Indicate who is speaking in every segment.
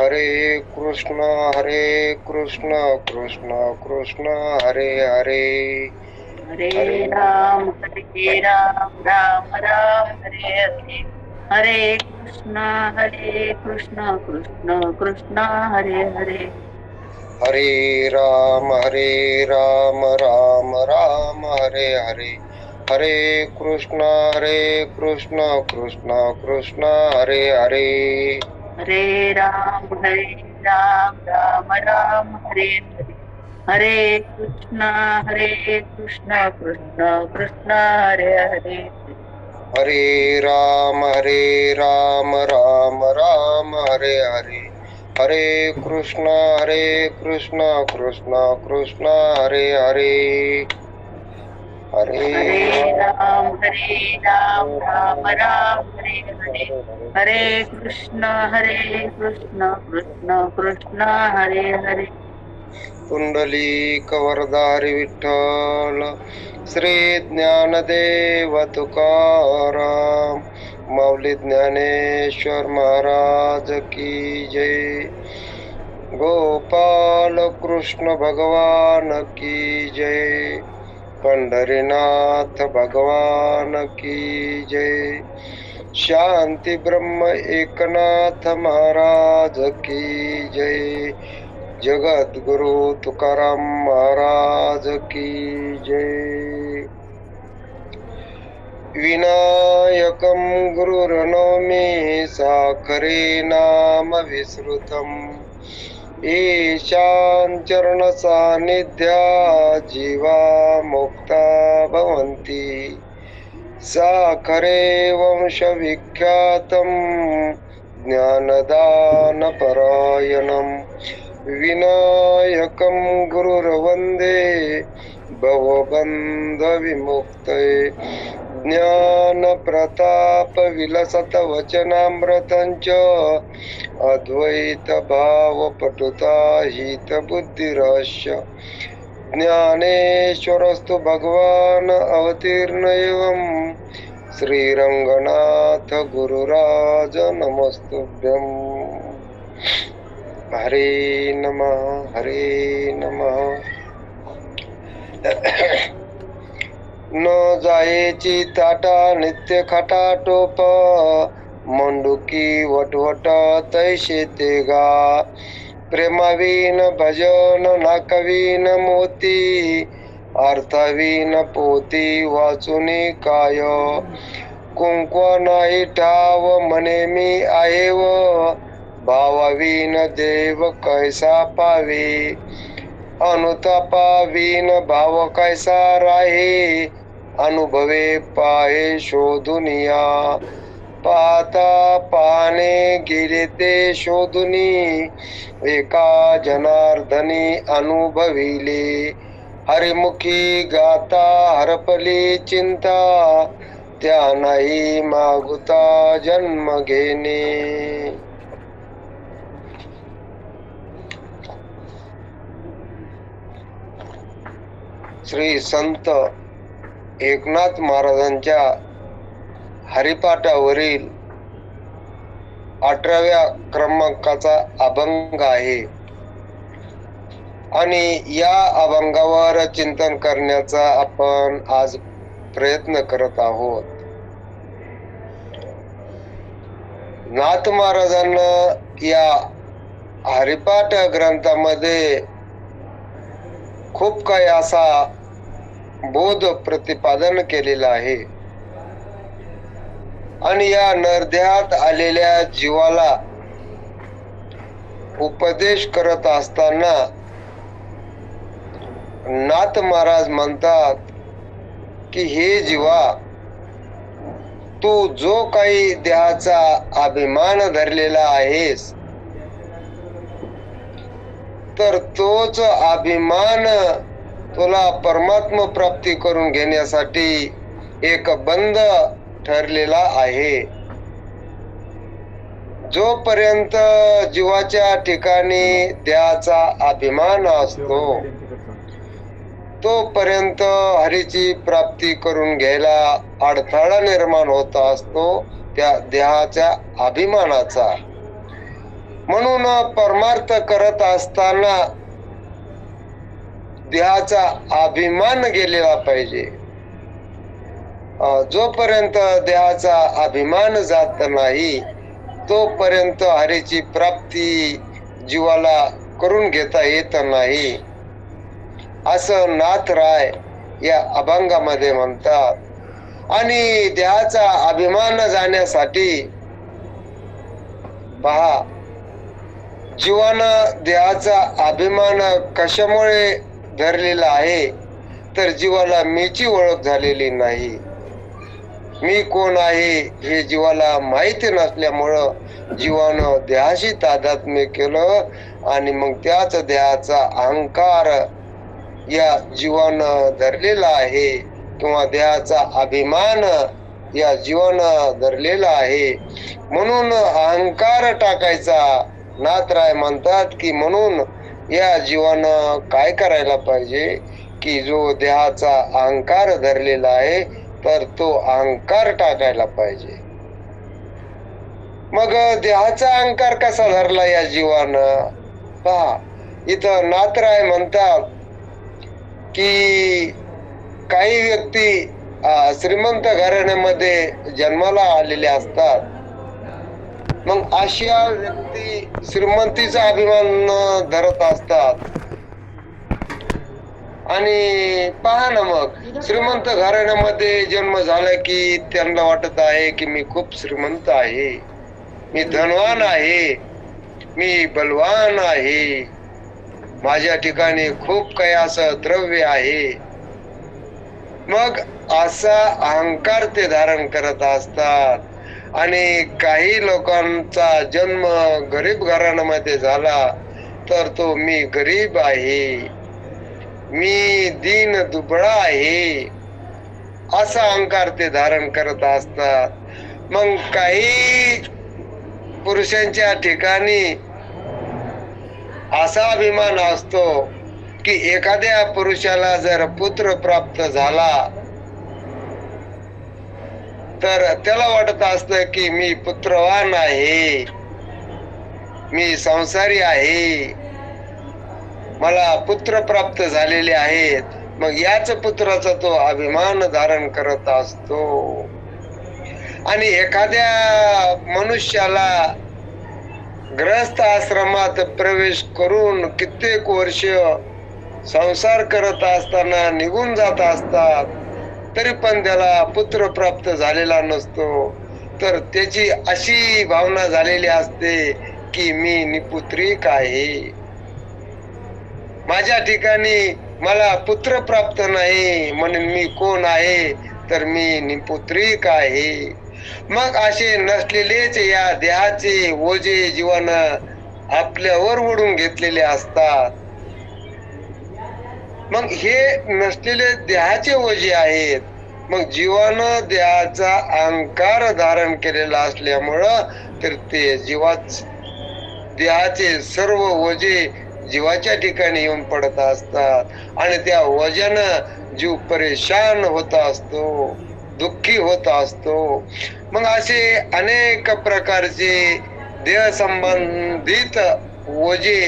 Speaker 1: हरे कृष्ण कृष्ण कृष्ण हरे हरे.
Speaker 2: हरे राम राम राम हरे हरे. हरे कृष्ण कृष्ण कृष्ण हरे हरे.
Speaker 1: हरे राम राम राम हरे हरे. हरे कृष्ण कृष्ण कृष्ण हरे हरे.
Speaker 2: हरे राम राम राम हरे हरे. हरे कृष्ण कृष्ण कृष्ण हरे हरे.
Speaker 1: हरे राम राम राम हरे हरे. हरे कृष्ण कृष्ण कृष्ण हरे हरे. हरे
Speaker 2: हरे राम राम राम हरे हरे. हरे कृष्ण कृष्ण कृष्ण हरे हरे.
Speaker 1: पुंडलिक वरदारी विठ्ठल श्री ज्ञानदेव तुकाराम माऊली ज्ञानेश्वर महाराज की जय. गोपाल कृष्ण भगवान की जय. पंढरीनाथ भगवान की जय. शांती ब्रह्म एकनाथ महाराज की जय. जगद्गुरु तुकाराम महाराज की जय. विनायकं गुरुर्नौमि साखरे नाम विस्मृतम्. ईशान चरण सानिध्या जीवा मुक्ता भवन्ति. साखरे वंश विख्यातम् ज्ञानदान परायणम्. विनायकं गुरुर्वन्दे भवबन्ध विमुक्तये. ज्ञान प्रताप विलसत वचनामृतंच अद्वैत भाव पटुता हित बुद्धिरस्य. ज्ञानेश्वरस्तु भगवान अवतीर्ण एवं श्रीरंगनाथ गुरुराज नमस्तुभ्यं. हरे नमः. न जायेची ताटा नित्य खटाटोप मंडुकी वटवट तैसे ते गा. प्रेमावीन भजन नाकवीन मोती अर्थवीन पोती वाचुनी काय. कुंकवा नाही ठाव म्हणे मी आहे व भावावीन देव कैसा पावे. अनुतापावीन भाव कैसा राहे अनुभवे पाहे शोधुनिया. पाहता पाहणे गेले ते शोधुनी एका जनार्दनी अनुभविले. हरिमुखी गाता हरपली चिंता त्या नाही मागुता जन्म घेणे. श्री संत एकनाथ महाराजांच्या हरिपाठावरील 18व्या क्रमांकाचा अभंग आहे आणि या अभंगावर चिंतन करण्याचा आपण आज प्रयत्न करत आहोत. नाथ महाराजांना या हरिपाठ ग्रंथामध्ये खूप काही असा बोध प्रतिपादन केलेला आहे आणि या नरदेहात आलेल्या जीवाला उपदेश करत असताना नाथ महाराज म्हणतात की हे जीवा, तू जो काही देहाचा अभिमान धरलेला आहेस तर तोच अभिमान तुला परमात्मा प्राप्ती करून घेण्यासाठी एक बंध ठरलेला आहे. जोपर्यंत जीवाच्या ठिकाणी देहाचा अभिमान असतो तोपर्यंत हरीची प्राप्ती करून घ्यायला अडथळा निर्माण होत असतो त्या देहाच्या अभिमानाचा. म्हणून परमार्थ करत असताना देहाचा अभिमान गेलेला पाहिजे. जोपर्यंत देहाचा अभिमान जात नाही तोपर्यंत हरीची प्राप्ती जीवाला करून घेता येत नाही, असं नाथराय या अभंगामध्ये म्हणतात. आणि देहाचा अभिमान जाण्यासाठी पहा, जीवानं देहाचा अभिमान कशामुळे धरलेला आहे, तर जीवाला मीची ओळख झालेली नाही. मी कोण आहे हे जीवाला माहिती नसल्यामुळं जीवानं देहाशी तादात्म्य केलं आणि मग त्याच देहाचा अहंकार या जीवानं धरलेला आहे किंवा देहाचा अभिमान या जीवानं धरलेला आहे. म्हणून अहंकार टाकायचा. नाथराय म्हणतात की म्हणून या जीवानं काय करायला पाहिजे की जो देहाचा अहंकार धरलेला आहे तर तो अहंकार टाकायला पाहिजे. मग देहाचा अहंकार कसा धरला या जीवानं? पहा, इथं नाथराय म्हणतात की काही व्यक्ती श्रीमंत घराण्यामध्ये जन्माला आलेले असतात. मग अशा व्यक्ती श्रीमंतीचा अभिमान धरत असतात. आणि पहा ना, मग श्रीमंत घराण्यामध्ये जन्म झाला की त्यांना वाटत आहे की मी खूप श्रीमंत आहे, मी धनवान आहे, मी बलवान आहे, माझ्या ठिकाणी खूप काही असं द्रव्य आहे. मग असा अहंकार ते धारण करत असतात. आणि काही लोकांचा जन्म गरीब घराण्यामध्ये झाला तर तो मी गरीब आहे, मी दीन दुबळा आहे, असा अहंकार ते धारण करत असतात. मग काही पुरुषांच्या ठिकाणी असा अभिमान असतो की एखाद्या पुरुषाला जर पुत्र प्राप्त झाला तर त्याला वाटत असतं की मी पुत्रवान आहे, मी संसारी आहे, मला पुत्र प्राप्त झालेले आहेत. मग याच पुत्राचा तो अभिमान धारण करत असतो. आणि एखाद्या मनुष्याला ग्रहस्थ आश्रमात प्रवेश करून कित्येक वर्ष संसार करत असताना निघून जात असतात, तरी पण त्याला पुत्र प्राप्त झालेला नसतो. तर त्याची अशी भावना झालेली असते की मी निपुत्रिक आहे, माझ्या ठिकाणी मला पुत्र प्राप्त नाही, म्हणून मी कोण आहे तर मी निपुत्रिक आहे. मग असे नसलेलेच या देहाचे ओझे जीवानं आपल्यावर ओढून घेतलेले असतात. मग हे नसलेले देहाचे ओझे आहेत. मग जीवानं देहाचा अहंकार धारण केलेला असल्यामुळं तर ते देहाचे सर्व ओझे जीवाच्या ठिकाणी येऊन पडत असतात आणि त्या ओझ्यानं जीव परेशान होत असतो, दुःखी होत असतो. मग असे अनेक प्रकारचे देह संबंधित ओझे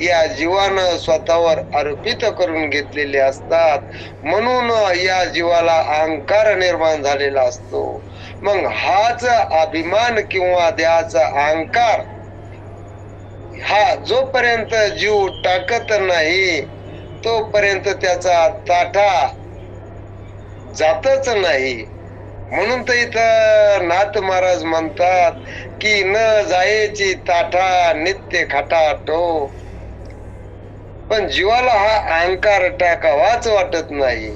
Speaker 1: या जीवानं स्वतःवर अर्पित करून घेतलेले असतात. म्हणून या जीवाला अहंकार निर्माण झालेला असतो. मग हाच अभिमान किंवा देहाचा अहंकार हा जोपर्यंत जीव टाकत नाही तोपर्यंत त्याचा ताठा जातच नाही. म्हणून तर इथं नाथ महाराज म्हणतात की न जायची ताठा नित्य खटाटो. पण जीवाला हा अहंकार टाकावाच वाटत नाही.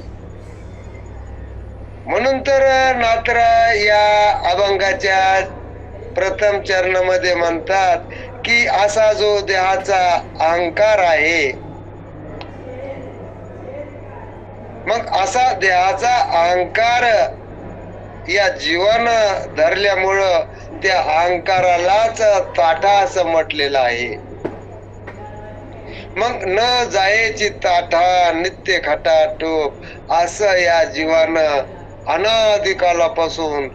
Speaker 1: म्हणून तर नाथराय या अभंगाच्या प्रथम चरणामध्ये म्हणतात की असा जो देहाचा अहंकार आहे, मग असा देहाचा अहंकार या जीवानं धरल्यामुळं त्या अहंकारालाच ताठा असं म्हटलेलं आहे. मग न जायची ताठा नित्य खटाटोप असं या जीवानं अनादिकालापासून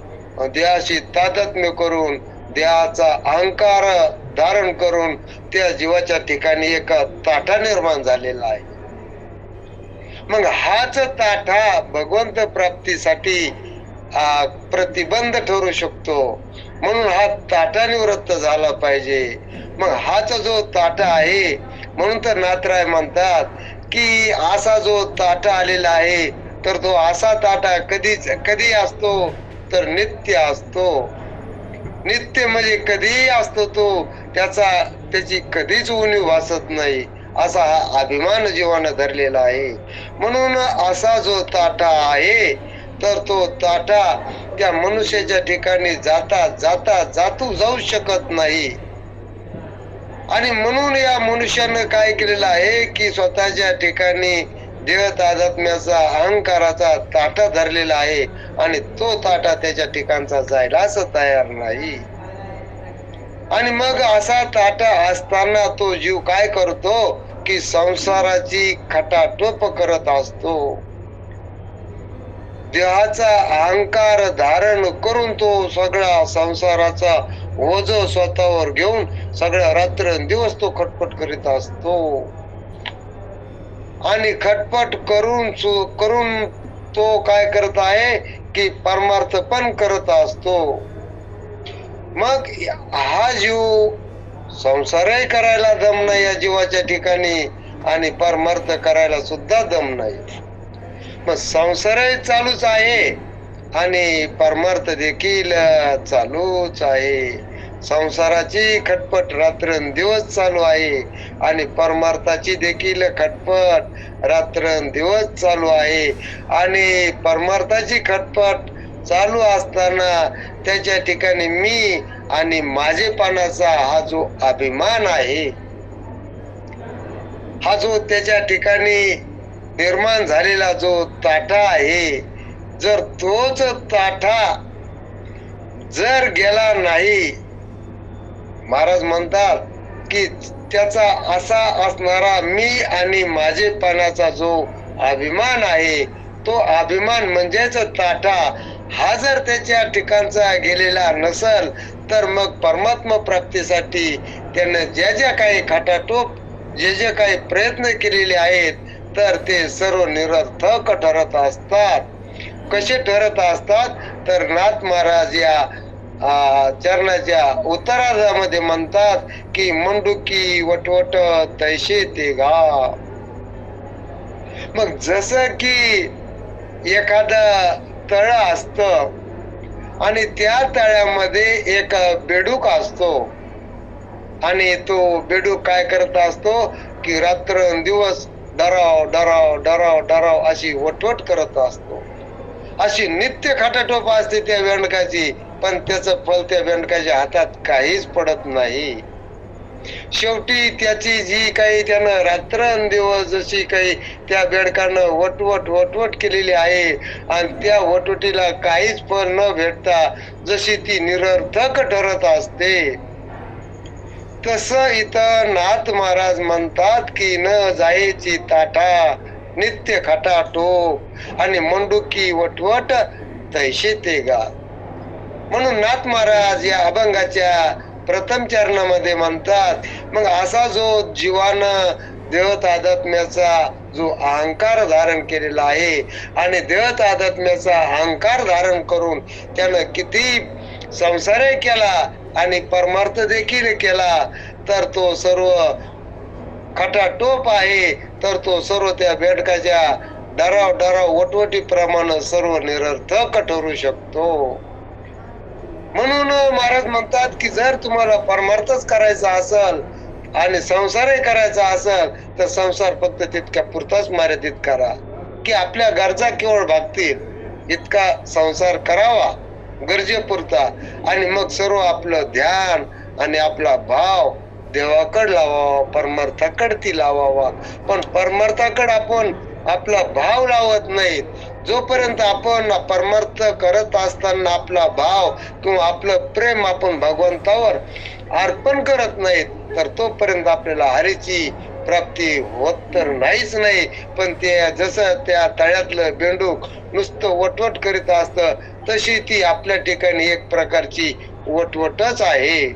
Speaker 1: देहाशी तादात्म्य करून देहाचा अहंकार धारण करून त्या जीवाच्या ठिकाणी एक ताठा निर्माण झालेला आहे. मग हाच ताठा भगवंत प्राप्तीसाठी प्रतिबंध ठरू शकतो. म्हणून हा ताठा निवृत्त झाला पाहिजे. मग हाच जो ताठा आहे, म्हणून तर नाथराय म्हणतात की असा जो ताठा आलेला आहे तर तो असा ताठा कधी असतो तर नित्य असतो. नित्य म्हणजे कधीही असतो तो, त्याची कधीच उणीव भासत नाही, असा हा अभिमान जीवानं धरलेला आहे. म्हणून असा जो ताठा आहे तर तो ताठा त्या मनुष्याच्या ठिकाणी जाता जाऊ शकत नाही. आणि म्हणून या मनुष्यानं काय केलेलं आहे की स्वतःच्या ठिकाणी देह तादात्म्याचा अहंकाराचा ताठा धरलेला आहे आणि तो ताठा त्याच्या ठिकाणचा जायलाच तयार नाही. आणि मग असा ताठा असताना तो जीव काय करतो की संसाराची खटाटोप करत असतो. देहाचा अहंकार धारण करून तो सगळा संसाराचा ओझ स्वतःवर घेऊन सगळ्या रात्रंदिवस तो खटपट करीत असतो. आणि खटपट करून तो काय करत आहे की परमार्थ पण करत असतो. मग हा जीव संसारही करायला दम नाही या जीवाच्या ठिकाणी आणि परमार्थ करायला सुद्धा दम नाही. मग संसारही चालूच आहे आणि परमार्थ देखील चालूच आहे. संसाराची खटपट रात्रंदिवस चालू आहे आणि परमार्थाची देखील खटपट रात्रंदिवस चालू आहे. आणि परमार्थाची खटपट चालू असताना त्याच्या ठिकाणी मी आणि माझेपणाचा हा जो अभिमान आहे, हा जो त्याच्या ठिकाणी निर्माण झालेला जो ताठा आहे, जर तोच ताठा जर गेला नाही, महाराज म्हणतात की त्याचा असा असणारा मी आणि माझेपणाचा जो अभिमान आहे, तो अभिमान म्हणजेच ताठा, हा जर त्याच्या ठिकाणचा गेलेला नसल तर मग परमात्मा प्राप्तीसाठी त्याने ज्या काही खटाटोप जे काही प्रयत्न केलेले आहेत तर ते सर्व निरर्थक ठरत असतात. कसे ठरत असतात तर नाथ महाराज या चरणाच्या उत्तरार्धामध्ये म्हणतात की मंडुकी वटवट तैसे ते गा. मग जसं की एखादं तळ असत आणि त्या तळ्यामध्ये एक बेडूक असतो आणि तो बेडूक काय करत असतो की रात्रंदिवस डराव डराव डराव डराव अशी वटवट करत असतो. अशी नित्य खटाटोप असते त्या बेंडकाची, पण त्याचं फल त्या बेंडकाच्या हातात काहीच पडत नाही. शेवटी त्याची जी काही त्यानं रात्रंदिवस जशी काही त्या बेडकानं वटवट केलेली आहे आणि त्या वटवटीला काहीच फल न भेटता जशी ती निरर्थक ठरत असते, तसं इथं नाथ महाराज म्हणतात की न जायची ताठा नित्य खटाटोप आणि मंडुकी वटवट तैसे ते गा. म्हणून नाथ महाराज या अभंगाच्या प्रथम चरणामध्ये म्हणतात, मग असा जो जीवानं देह तादात्म्याचा जो अहंकार धारण केलेला आहे आणि देह तादात्म्याचा अहंकार धारण करून त्यानं किती संसारही केला आणि परमार्थ देखील केला तर तो सर्व खटाटोप आहे, तर तो सर्व त्या बेडकाच्या डराव वटवटीप्रमाणे सर्व निरर्थक ठरू शकतो. म्हणून महाराज म्हणतात की जर तुम्हाला परमार्थच करायचा असेल आणि संसारही करायचा असेल तर संसार फक्त तितक्या पुरताच मर्यादित करा की आपल्या गरजा केवळ भागतील इतका संसार करावा गरजेपुरता, आणि मग सर्व आपलं ध्यान आणि आपला भाव देवाकडे लावावा, परमार्थाकडे ती लावावा. पण परमार्थाकडे आपण आपला भाव लावत नाहीत, जोपर्यंत आपण परमार्थ करत असताना आपला भाव किंवा आपलं प्रेम आपण भगवंतावर अर्पण करत नाहीत तर तोपर्यंत आपल्याला हरीची प्राप्ती होत तर नाहीच नाही. पण ते जसं त्या तळ्यातलं बेंडूक नुसतं वटवट करीत असतं तशी ती आपल्या ठिकाणी एक प्रकारची वटवटच आहे.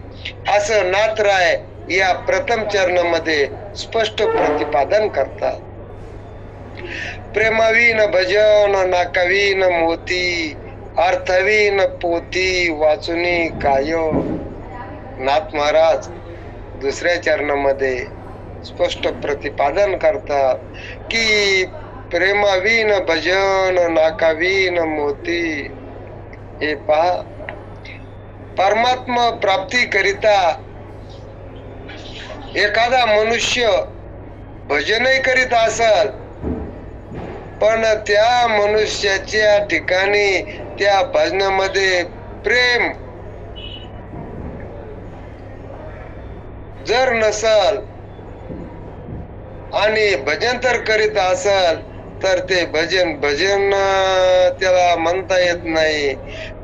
Speaker 1: असं नाथराय या प्रथम चरणामध्ये स्पष्ट प्रतिपादन करतात. प्रेमावीन भजन नाकावीन मोती, अर्थवीन पोथी वाचुनी काय. नाथ महाराज दुसऱ्या चरणामध्ये स्पष्ट प्रतिपादन करतात की प्रेमावीन भजन नाकावीन मोती. हे पहा, परमात्मा प्राप्ती करिता एखादा मनुष्य भजनही करीत असल, पण त्या मनुष्याच्या ठिकाणी त्या भजनामध्ये प्रेम जर नसल आणि भजन तर करीत असल, तर ते भजन त्याला म्हणता येत नाही.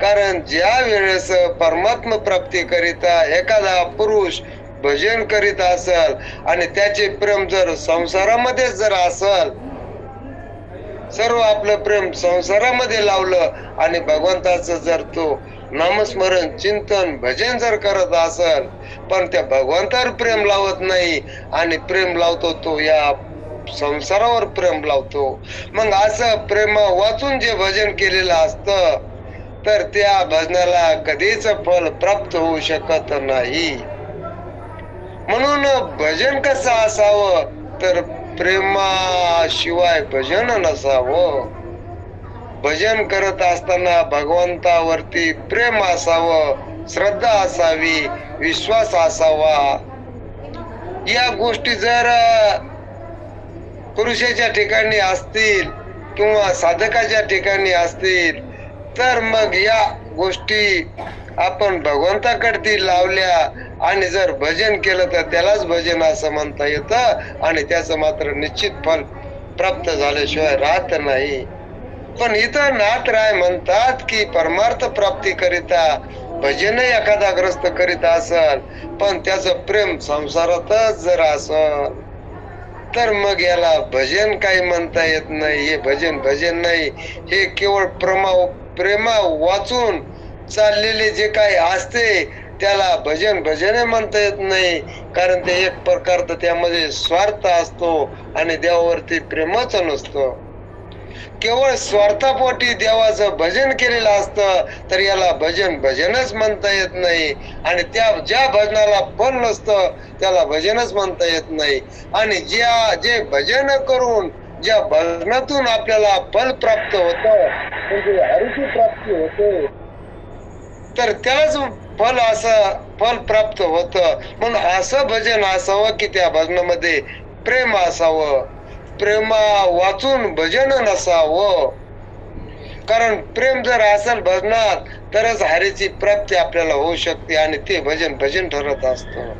Speaker 1: कारण ज्या वेळेस परमात्मा प्राप्ती करिता एखादा पुरुष भजन करीत असल आणि त्याचे प्रेम जर संसारामध्ये जर असल, सर्व आपलं प्रेम संसारामध्ये लावलं आणि भगवंताचं जर तो नामस्मरण चिंतन भजन जर करत असल, पण त्या भगवंतावर प्रेम लावत नाही आणि प्रेम लावतो तो या संसारावर प्रेम लावतो, मग असं प्रेम वाचून जे भजन केलेलं असतं, तर त्या भजनाला कधीच फल प्राप्त होऊ शकत नाही. म्हणून भजन कसं असावं, तर प्रेमाशिवाय भजन नसावं. भजन करत असताना भगवंतावरती प्रेम असावं, श्रद्धा असावी, विश्वास असावा. या गोष्टी जर पुरुषाच्या ठिकाणी असतील किंवा साधकाच्या ठिकाणी असतील, तर मग या गोष्टी आपण भगवंताकडती लावल्या आणि जर भजन केलं तर त्यालाच भजन असं म्हणता येतं आणि त्याचं मात्र निश्चित फल प्राप्त झाल्याशिवाय राहत नाही. पण इथं नाथराय म्हणतात की परमार्थ प्राप्ती करिता भजन एखादा ग्रस्त करीत असल, पण त्याचं प्रेम संसारातच जर असल, तर मग याला भजन काही म्हणता येत नाही. हे भजन नाही, हे केवळ प्रेमा वाचून चाललेले जे काही असते त्याला भजन म्हणता येत नाही. कारण ते एक प्रकारचं त्यामध्ये स्वार्थ असतो आणि देवावरती प्रेमच नसतं. केवळ स्वार्थापोटी देवाचं भजन केलेलं असतं, तर याला भजनच म्हणता येत नाही. आणि त्या ज्या भजनाला फल नसतं त्याला भजनच म्हणता येत नाही. आणि जे भजन करून ज्या भजनातून आपल्याला फल प्राप्त होत, म्हणजे हरीची प्राप्ती होते, तर त्यालाच फल प्राप्त होत. म्हणून असं भजन असावं की त्या भजनामध्ये प्रेम असावं, प्रेमा वाचून भजन नसावं. कारण प्रेम जर असेल भजनात तरच हरीची प्राप्ती आपल्याला होऊ शकते आणि ते भजन ठरत असतं.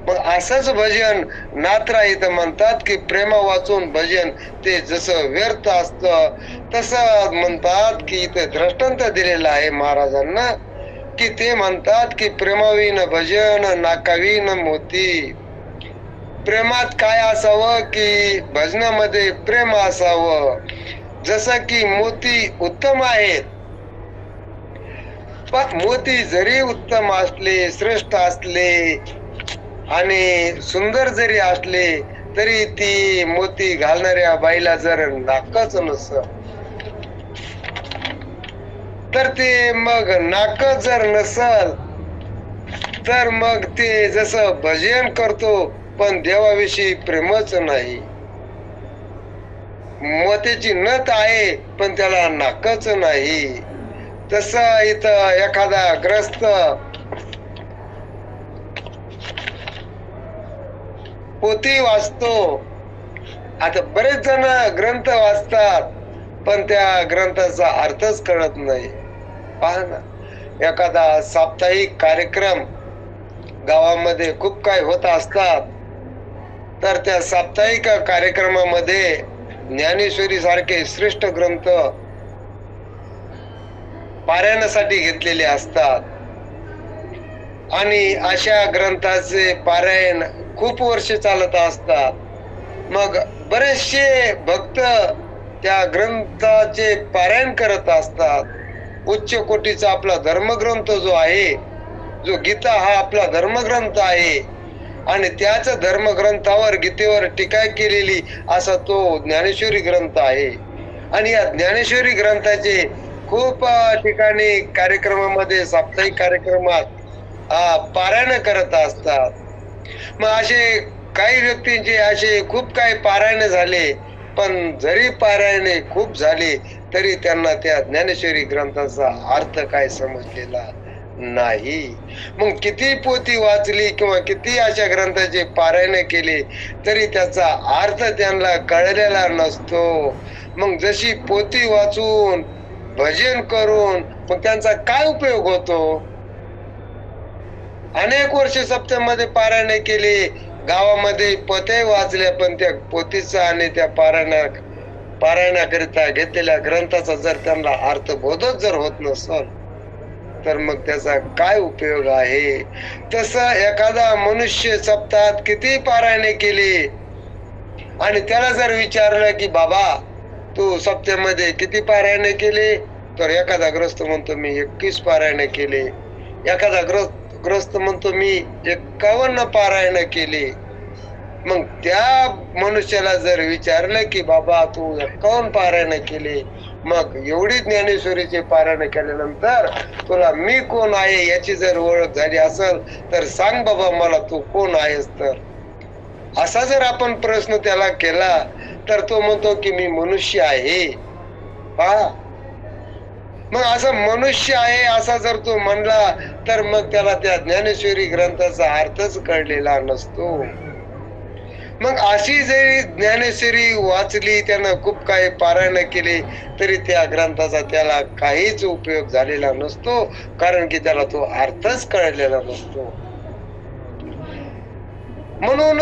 Speaker 1: मग असंच भजन नाथराय इथं म्हणतात की प्रेमा वाचून भजन ते जसं व्यर्थ असतं, तसं म्हणतात की इथे दृष्टांत दिलेलं आहे महाराजांना की ते म्हणतात की प्रेमावीन भजन नाकावीन मोती. प्रेमात काय असावं की भजनामध्ये प्रेम असावं. जसं की मोती उत्तम आहेत, पण मोती जरी उत्तम असले, श्रेष्ठ असले आणि सुंदर जरी असले, तरी ती मोती घालणाऱ्या बाईला जर नाकच नसल, तर ते मग नाक जर नसल, तर मग ते जसं भजन करतो पण देवाविषयी प्रेमच नाही. मोत्याची नथ आहे पण त्याला नाकच नाही. तसं इथं एखादा ग्रस्त पोथी वाचतो. आता बरेच जण ग्रंथ वाचतात पण त्या ग्रंथाचा अर्थच कळत नाही. पहा ना, एखादा साप्ताहिक कार्यक्रम गावामध्ये खूप काय होत असतात, तर त्या साप्ताहिक कार्यक्रमामध्ये ज्ञानेश्वरी सारखे श्रेष्ठ ग्रंथ पारायणासाठी घेतलेले असतात आणि अशा ग्रंथाचे पारायण खूप वर्ष चालत असतात. मग बरेचसे भक्त त्या ग्रंथाचे पारायण करत असतात. उच्च कोटीचा आपला धर्मग्रंथ जो आहे जो गीता हा आपला धर्मग्रंथ आहे आणि त्याच धर्मग्रंथावर गीतेवर टीका केलेली असा तो ज्ञानेश्वरी ग्रंथ आहे. आणि या ज्ञानेश्वरी ग्रंथाचे खूप ठिकाणी कार्यक्रमामध्ये साप्ताहिक कार्यक्रमात पारायण करत असतात. मग असे काही व्यक्तींचे असे खूप काही पारायण झाले, पण जरी पारायणे खूप झाली तरी त्यांना त्या ज्ञानेश्वरी ग्रंथाचा अर्थ काय समजलेला नाही. मग किती पोथी वाचली किंवा किती अशा ग्रंथाचे पारायण केले तरी त्याचा अर्थ त्यांना कळलेला नसतो. मग जशी पोथी वाचून भजन करून मग त्यांचा काय उपयोग होतो? अनेक वर्ष सप्त्यामध्ये पारायण केले, गावामध्ये पोथ्या वाचल्या, पण त्या पोथीचा आणि त्या पारायणाकरिता घेतलेल्या ग्रंथाचा जर त्यांना अर्थबोधच जर होत नसल तर मग त्याचा काय उपयोग आहे? तसं एखादा मनुष्य सप्ताहात किती पारायणे केली आणि त्याला जर विचारलं की बाबा तू सप्त्यामध्ये किती पारायणे केले, तर एखादा ग्रस्त म्हणतो मी 21 पारायणे केले, एखादा ग्रस्त म्हणतो मी 51 पारायण केले. मग त्या मनुष्याला जर विचारलं की बाबा तू 51 पारायण केले, मग एवढी ज्ञानेश्वरीचे पारायण केल्यानंतर तुला मी कोण आहे याची जर ओळख झाली असेल तर सांग बाबा मला तू कोण आहेस. तर असा जर आपण प्रश्न त्याला केला तर तो म्हणतो की मी मनुष्य आहे. पहा, मग असं मनुष्य आहे असा जर तो म्हणला तर मग त्याला त्या ज्ञानेश्वरी ग्रंथाचा अर्थच कळलेला नसतो. मग अशी जरी ज्ञानेश्वरी वाचली, त्यानं खूप काही पारायण केले तरी त्या ग्रंथाचा त्याला काहीच उपयोग झालेला नसतो, कारण की त्याला तो अर्थच कळलेला नसतो. म्हणून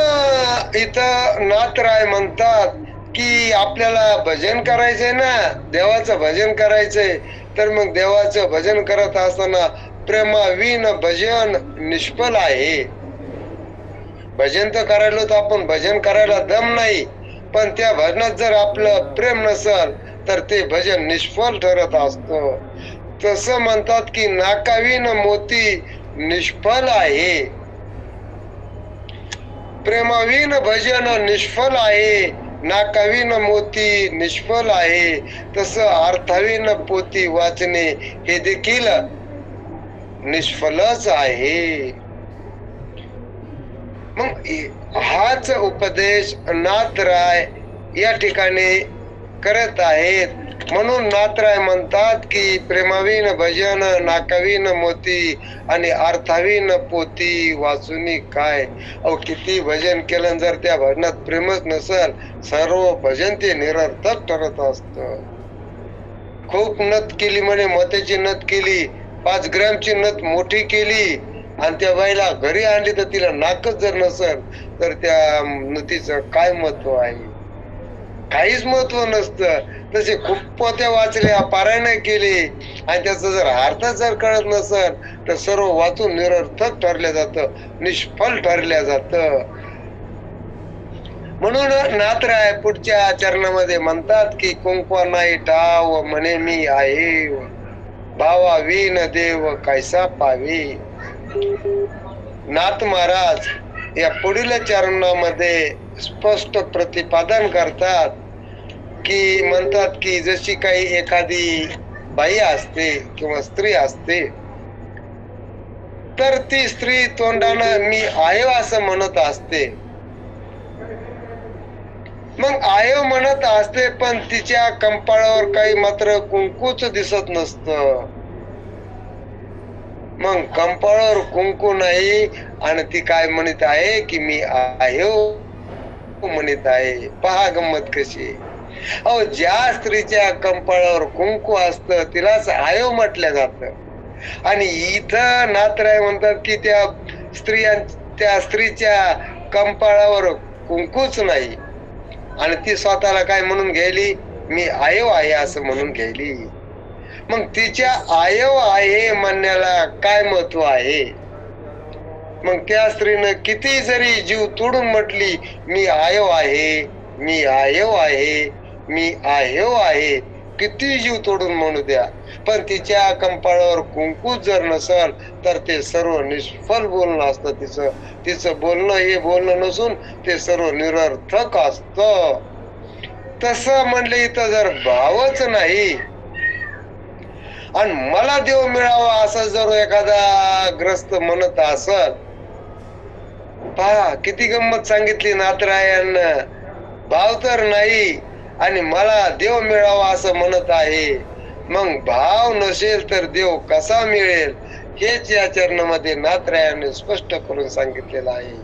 Speaker 1: इथं नाथराय म्हणतात की आपल्याला भजन करायचंय ना, देवाचं भजन करायचंय, तर मग देवाचं भजन करत असताना प्रेमाविन भजन निष्फल आहे. भजन तर करायला तर आपण भजन करायला दम नाही, पण त्या भजनात जर आपलं प्रेम नसल तर ते भजन निष्फल ठरत असतं. तसं म्हणतात की नाकाविन मोती निष्फल आहे. प्रेमाविन भजन निष्फल आहे, नाकाविन मोती निष्फल आहे. तसं अर्थाविन पोथी वाचणे हे देखील निष्फलच आहे. मग हाच उपदेश नाथराय या ठिकाणी करत आहेत. म्हणून नाथराय म्हणतात की प्रेमाविन भजन, नाकाविन मोती आणि अर्थाविन पोथी वाचुनी काय. अहो किती भजन केलं जर त्या भजनात प्रेमच नसल, सर्व भजन ते निरर्थक ठरत असत. खूप नथ केली म्हणे, मोत्याची नथ केली, 5 ग्रॅमची नथ मोठी केली आणि त्या बाईला घरी आणली तर तिला नाकच जर नसल तर त्या नथीचं काय महत्व आहे? काहीच महत्व नसतं. तसे खूप पोथ्या वाचल्या, पारायण केले आणि त्याचा जर अर्थ जर कळत नसल तर सर्व वाचून निरर्थक ठरल्या जातं, निष्फल ठरल्या जातं. म्हणून नाथराय पुढच्या चरणामध्ये म्हणतात की कुंकवा नाही ठाव म्हणे मी आहे, भावा विन देव कैसा पावे. नाथ महाराज या पुढील चरणामध्ये स्पष्ट प्रतिपादन करतात की म्हणतात की जशी काही एखादी बाई असते किंवा स्त्री असते तर ती स्त्री तोंडानं मी आहे असं म्हणत असते. मग आयो म्हणत असते पण तिच्या कंपाळावर काही मात्र कुंकूच दिसत नसतं. मग कंपाळावर कुंकू नाही आणि ती काय म्हणत आहे की मी आहे म्हणत आहे. पहा गंमत कशी. अहो ज्या स्त्रीच्या कंपाळावर कुंकू असतं तिलाच आयो म्हटलं जात आणि इथं नाथराय म्हणतात की त्या स्त्रीच्या कंपाळावर कुंकूच नाही आणि ती स्वतःला काय म्हणून घ्यायली, मी आयो आहे असं म्हणून घ्यायली. मग तिच्या आयो आहे म्हणण्याला काय महत्व आहे? मग त्या स्त्रीनं किती जरी जीव तोडून म्हटली मी आयो आहे, मी आयो आहे, मी आयो आहे, किती जीव तोडून म्हणू द्या, पण तिच्या कंपाळावर कुंकू जर नसल तर ते सर्व निष्फल बोलणं असतं. तिचं बोलणं हे बोलणं नसून ते सर्व निरर्थक असत. तसं म्हणलं इथं जर भावच नाही आणि मला देव मिळावा असं जर एखादा ग्रस्त म्हणत असल, पहा किती गंमत सांगितली नाथरायानं. भाव तर नाही आणि मला देव मिळावा असं म्हणत आहे. मग भाव नसेल तर देव कसा मिळेल हेच या चरणामध्ये नाथरायाने स्पष्ट करून सांगितलेलं आहे.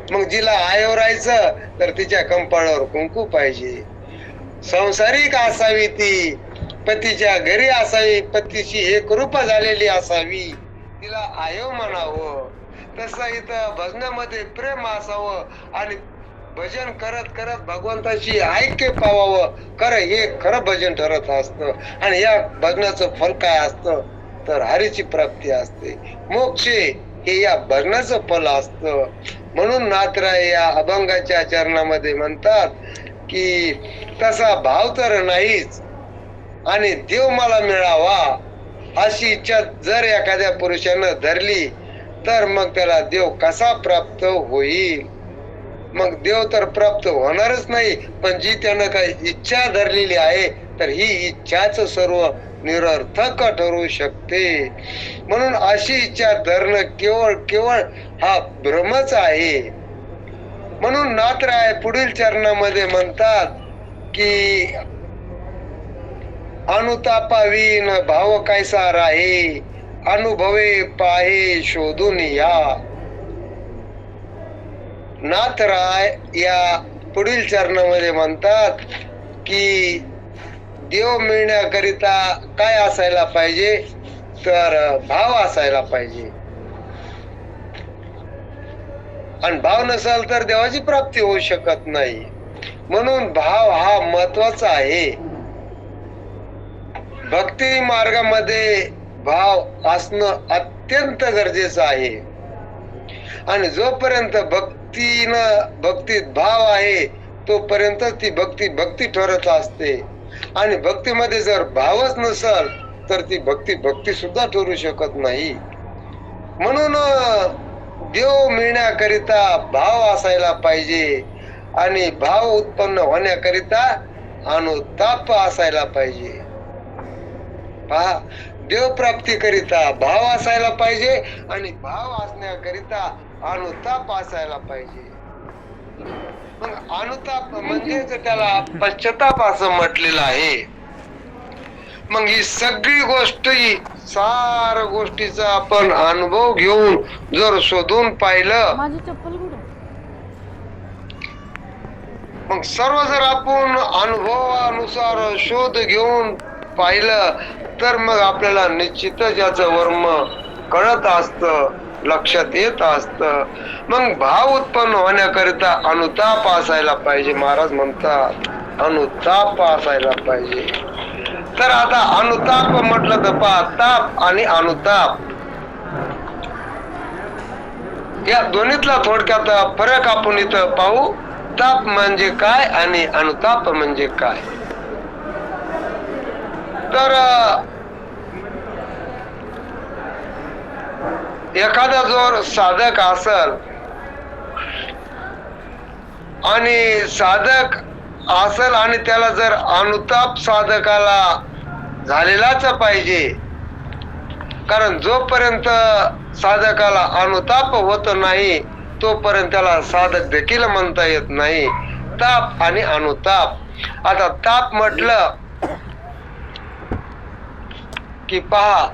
Speaker 1: मग जिला आयो राहायचं तर तिच्या कंपाळावर कुंकू पाहिजे. संसारिक असावी ती, पतीच्या घरी असावी, पतीची एकरूप झालेली असावी, तिला आयो म्हणावं. तसं इथं भजनामध्ये प्रेम असावं आणि भजन करत करत भगवंताची ऐक्य पावावं. खरं हे खरं भजन ठरत असतं. आणि या भजनाचं फल काय असतं तर हरीची प्राप्ती असते. मोक्ष हे या भजनाचं फल असतं. म्हणून नाथराय या अभंगाच्या चरणामध्ये म्हणतात की तसा भाव तर नाहीच आणि देव मला मिळावा अशी इच्छा जर एखाद्या पुरुषानं धरली तर मग त्याला देव कसा प्राप्त होईल. मग देव तर प्राप्त होणारच नाही, पण जी त्यानं काही इच्छा धरलेली आहे तर ही इच्छाच सर्व निरर्थक ठरू शकते. म्हणून अशी इच्छा धरणं केवळ केवळ हा भ्रमच आहे. म्हणून नाथराय पुढील चरणामध्ये म्हणतात की अनुतापावीन भाव कैसा राहे, अनुभवे पाहे शोधून या. नाथराय या पुढील चरणामध्ये म्हणतात की देव मिळण्याकरिता काय असायला पाहिजे तर भाव असायला पाहिजे. आणि भाव नसेल तर देवाची प्राप्ती होऊ शकत नाही. म्हणून भाव हा महत्वाचा आहे. भक्ती मार्गामध्ये भाव असणं अत्यंत गरजेचं आहे. आणि जोपर्यंत भक्तीत भाव आहे तोपर्यंत ती भक्ती ठरत असते. आणि भक्तीमध्ये जर भावच नसल तर ती भक्ती सुद्धा ठरू शकत नाही. म्हणून देव मिळण्याकरिता भाव असायला पाहिजे आणि भाव उत्पन्न होण्याकरिता अनुताप असायला पाहिजे. पहा, देव प्राप्ती करिता भाव असायला पाहिजे आणि भाव असण्याकरिता अनुताप असायला पाहिजे. मग अनुताप म्हणजे त्याला पश्चाताप असं म्हटलेलं आहे. मग ही सगळी गोष्ट सार गोष्टीचा आपण अनुभव घेऊन जर शोधून पाहिलं, मग सर्व जर आपण अनुभवानुसार शोध घेऊन पाहिलं तर मग आपल्याला निश्चितच याचं वर्म कळत असतं, लक्षात येत असतं. मग भाव उत्पन्न होण्याकरिता अनुताप असायला पाहिजे. महाराज म्हणतात अनुताप असायला पाहिजे. तर आता अनुताप म्हटलं तर पहा, ताप आणि अनुताप या दोन्हीतला थोडक्यात फरक आपण इथं पाहू. ताप म्हणजे काय आणि अनुताप म्हणजे काय. तर एखादा जर साधक असल आणि त्याला जर अनुताप साधकाला झालेलाच पाहिजे. कारण जोपर्यंत साधकाला अनुताप होत नाही तोपर्यंत त्याला साधक देखील म्हणता येत नाही. ताप आणि अनुताप. आता ताप म्हटलं की पहा,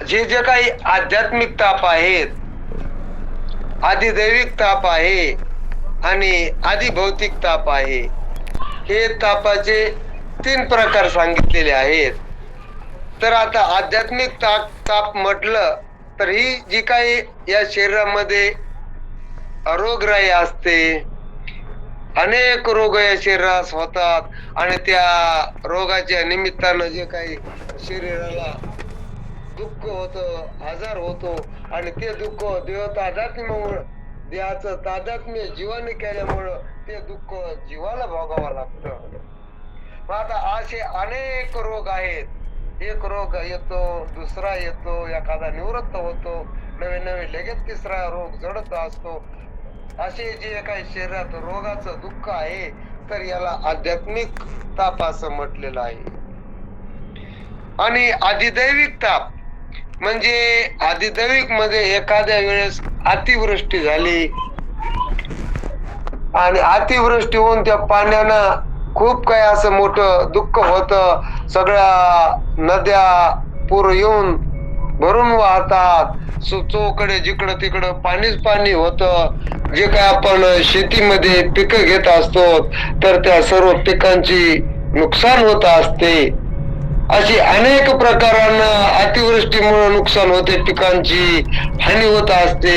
Speaker 1: जे काही आध्यात्मिक ताप आहेत, आदिदैविक ताप आहे आणि आदिभौतिक ताप आहे. हे तापाचे 3 प्रकार सांगितलेले आहेत. तर आता आध्यात्मिक ताप म्हटलं तर ही जी काही या शरीरामध्ये रोगराई असते, अनेक रोग या शरीरास होतात आणि त्या रोगाच्या निमित्तानं जे काही शरीराला दुःख होतं, आजार होतो आणि ते दुःख देहाचं तादात्म्य जीवाने केल्यामुळं ते दुःख जीवाला भोगावं लागतं. मग आता असे अनेक रोग आहेत. एक रोग येतो, दुसरा येतो, एखादा निवृत्त होतो, नवीन नवीन लगेच तिसरा रोग जडत असतो. असे जे काही शरीरात रोगाचं दुःख आहे तर याला आध्यात्मिक ताप असं म्हटलेलं आहे. आणि अधिदैविक ताप म्हणजे अधिदैविक मध्ये एखाद्या वेळेस अतिवृष्टी झाली आणि अतिवृष्टी होऊन त्या पाण्यानं खूप काही असं मोठं दुःख होत, सगळ्या नद्या पूर येऊन भरून वाहतात, चोकडे जिकडं तिकडं पाणीच पाणी होत. जे काय आपण शेतीमध्ये पिकं घेत असतो तर त्या सर्व पिकांची नुकसान होत असते. अशी अनेक प्रकारांना अतिवृष्टीमुळे नुकसान होते, पिकांची हानी होत असते,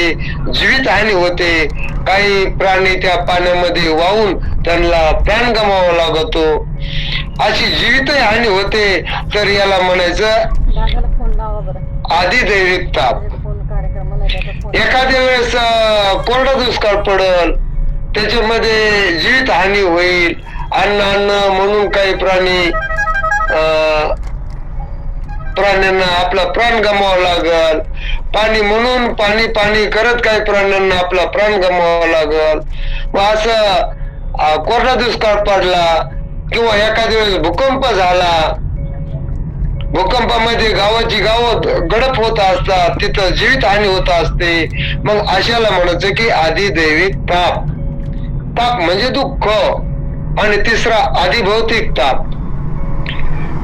Speaker 1: जीवित हानी होते. काही प्राणी त्या पाण्यामध्ये वाहून त्यांना प्राण गमावा लागतो. अशी जीवित हानी होते. तर याला म्हणायचं अधिदैविक ताप. एखाद्या वेळेस कोरडा दुष्काळ पडल, त्याच्यामध्ये जीवित हानी होईल. अन्न म्हणून काही प्राण्यांना आपला प्राण गमावा लागल. पाणी म्हणून पाणी करत काही प्राण्यांना आपला प्राण गमावा लागल. व असं कोरडा दुष्काळ पडला किंवा एखाद्या वेळेस भूकंप झाला, भूकंपामध्ये गावाची गावं गडप होत असतात, तिथं जीवित हानी होत असते. मग अशाला म्हणायचं की अधिदैविक ताप. ताप म्हणजे दुःख. आणि तिसरा अधिभौतिक ताप.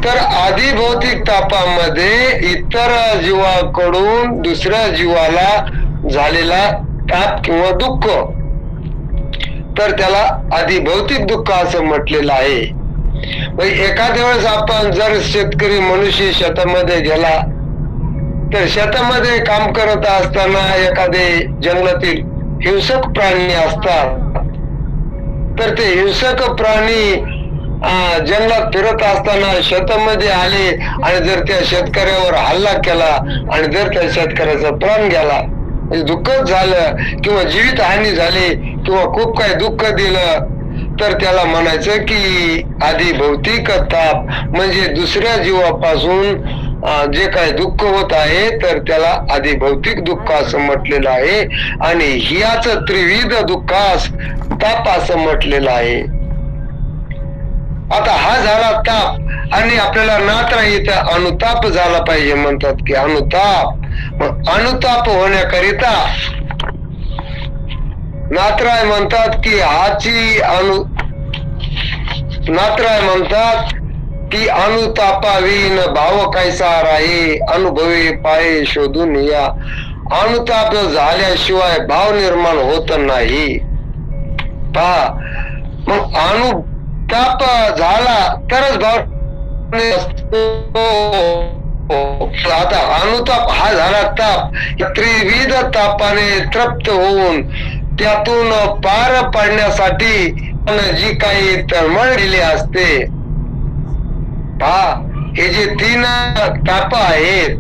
Speaker 1: तर अधिभौतिक तापामध्ये इतर जीवाकडून दुसऱ्या जीवाला झालेला ताप किंवा दुःख, तर त्याला अधिभौतिक दुःख असं म्हटलेलं आहे. एखाद्या वेळेस आपण जर शेतकरी मनुष्य शेतामध्ये गेला तर शेतामध्ये काम करत असताना एखादे जंगलातील हिंसक प्राणी असतात, तर ते हिंसक प्राणी जंगलात फिरत असताना शेतामध्ये आले आणि जर त्या शेतकऱ्यावर हल्ला केला आणि जर त्या शेतकऱ्याचा प्राण गेला, दुःखच झालं किंवा जीवित हानी झाली किंवा खूप काही दुःख दिलं, तर त्याला म्हणायचं की अधिभौतिक ताप. म्हणजे दुसऱ्या जीवापासून जे काही दुःख होत आहे तर त्याला अधिभौतिक दुःख असं म्हटलेलं आहे. आणि ह्याच त्रिविध दुःखास ताप असं म्हटलेलं आहे. आता हा झाला ताप. आणि आपल्याला नात्रा इथं अनुताप झाला पाहिजे म्हणतात की अनुताप. मग अनुताप होण्याकरिता नात्राय म्हणतात की नात्राय म्हणतात की अनुतापावीन भाव कैसा राही, अनुभवी पाये शोधून या. अनुताप झाल्याशिवाय भाव निर्माण होत नाही. पहा, मग अनुताप झाला तरच भाव. आता अनुताप हा झाला ताप. त्रिविध तापाने तृप्त होऊन त्यातून पार पाडण्यासाठी जी काही तळमळ दिली असते. पहा, हे जे 3 ताप आहेत,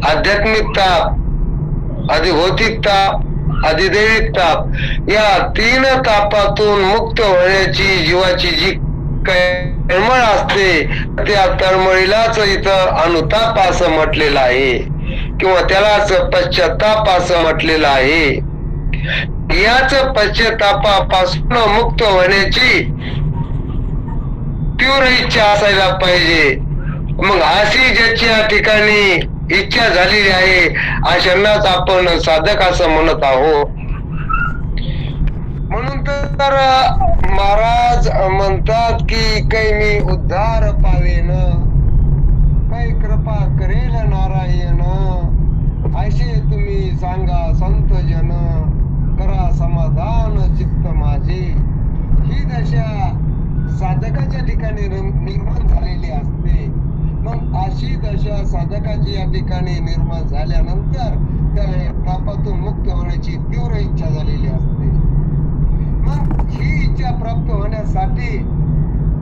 Speaker 1: आध्यात्मिक ताप, अधिभौतिक ताप, अधिदैविक ताप, या 3 तापातून मुक्त होण्याची जीवाची जी तळमळ असते त्या तळमळीलाच इथं अनुताप असं म्हटलेलं आहे किंवा त्यालाच पश्चाताप असं म्हटलेलं आहे. याच पश्चातापापासून मुक्त होण्याची तीव्र इच्छा असायला पाहिजे. मग अशी ज्याच्या ठिकाणी इच्छा झालेली आहे अशांनाच आपण साधक असं म्हणत आहोत. म्हणून तर महाराज म्हणतात की काही मी उद्धार पावेन, काही कृपा करेल नारायण, असे तुम्ही सांगा संत जन, करा समाधान चित्त माझे. ही दशा साधकाच्या ठिकाणी निर्माण झालेली असते. मग अशी दशा साधकाची या ठिकाणी निर्माण झाल्यानंतर त्याला तापातून मुक्त होण्याची तीव्र इच्छा झालेली असते. मग ही इच्छा प्राप्त होण्यासाठी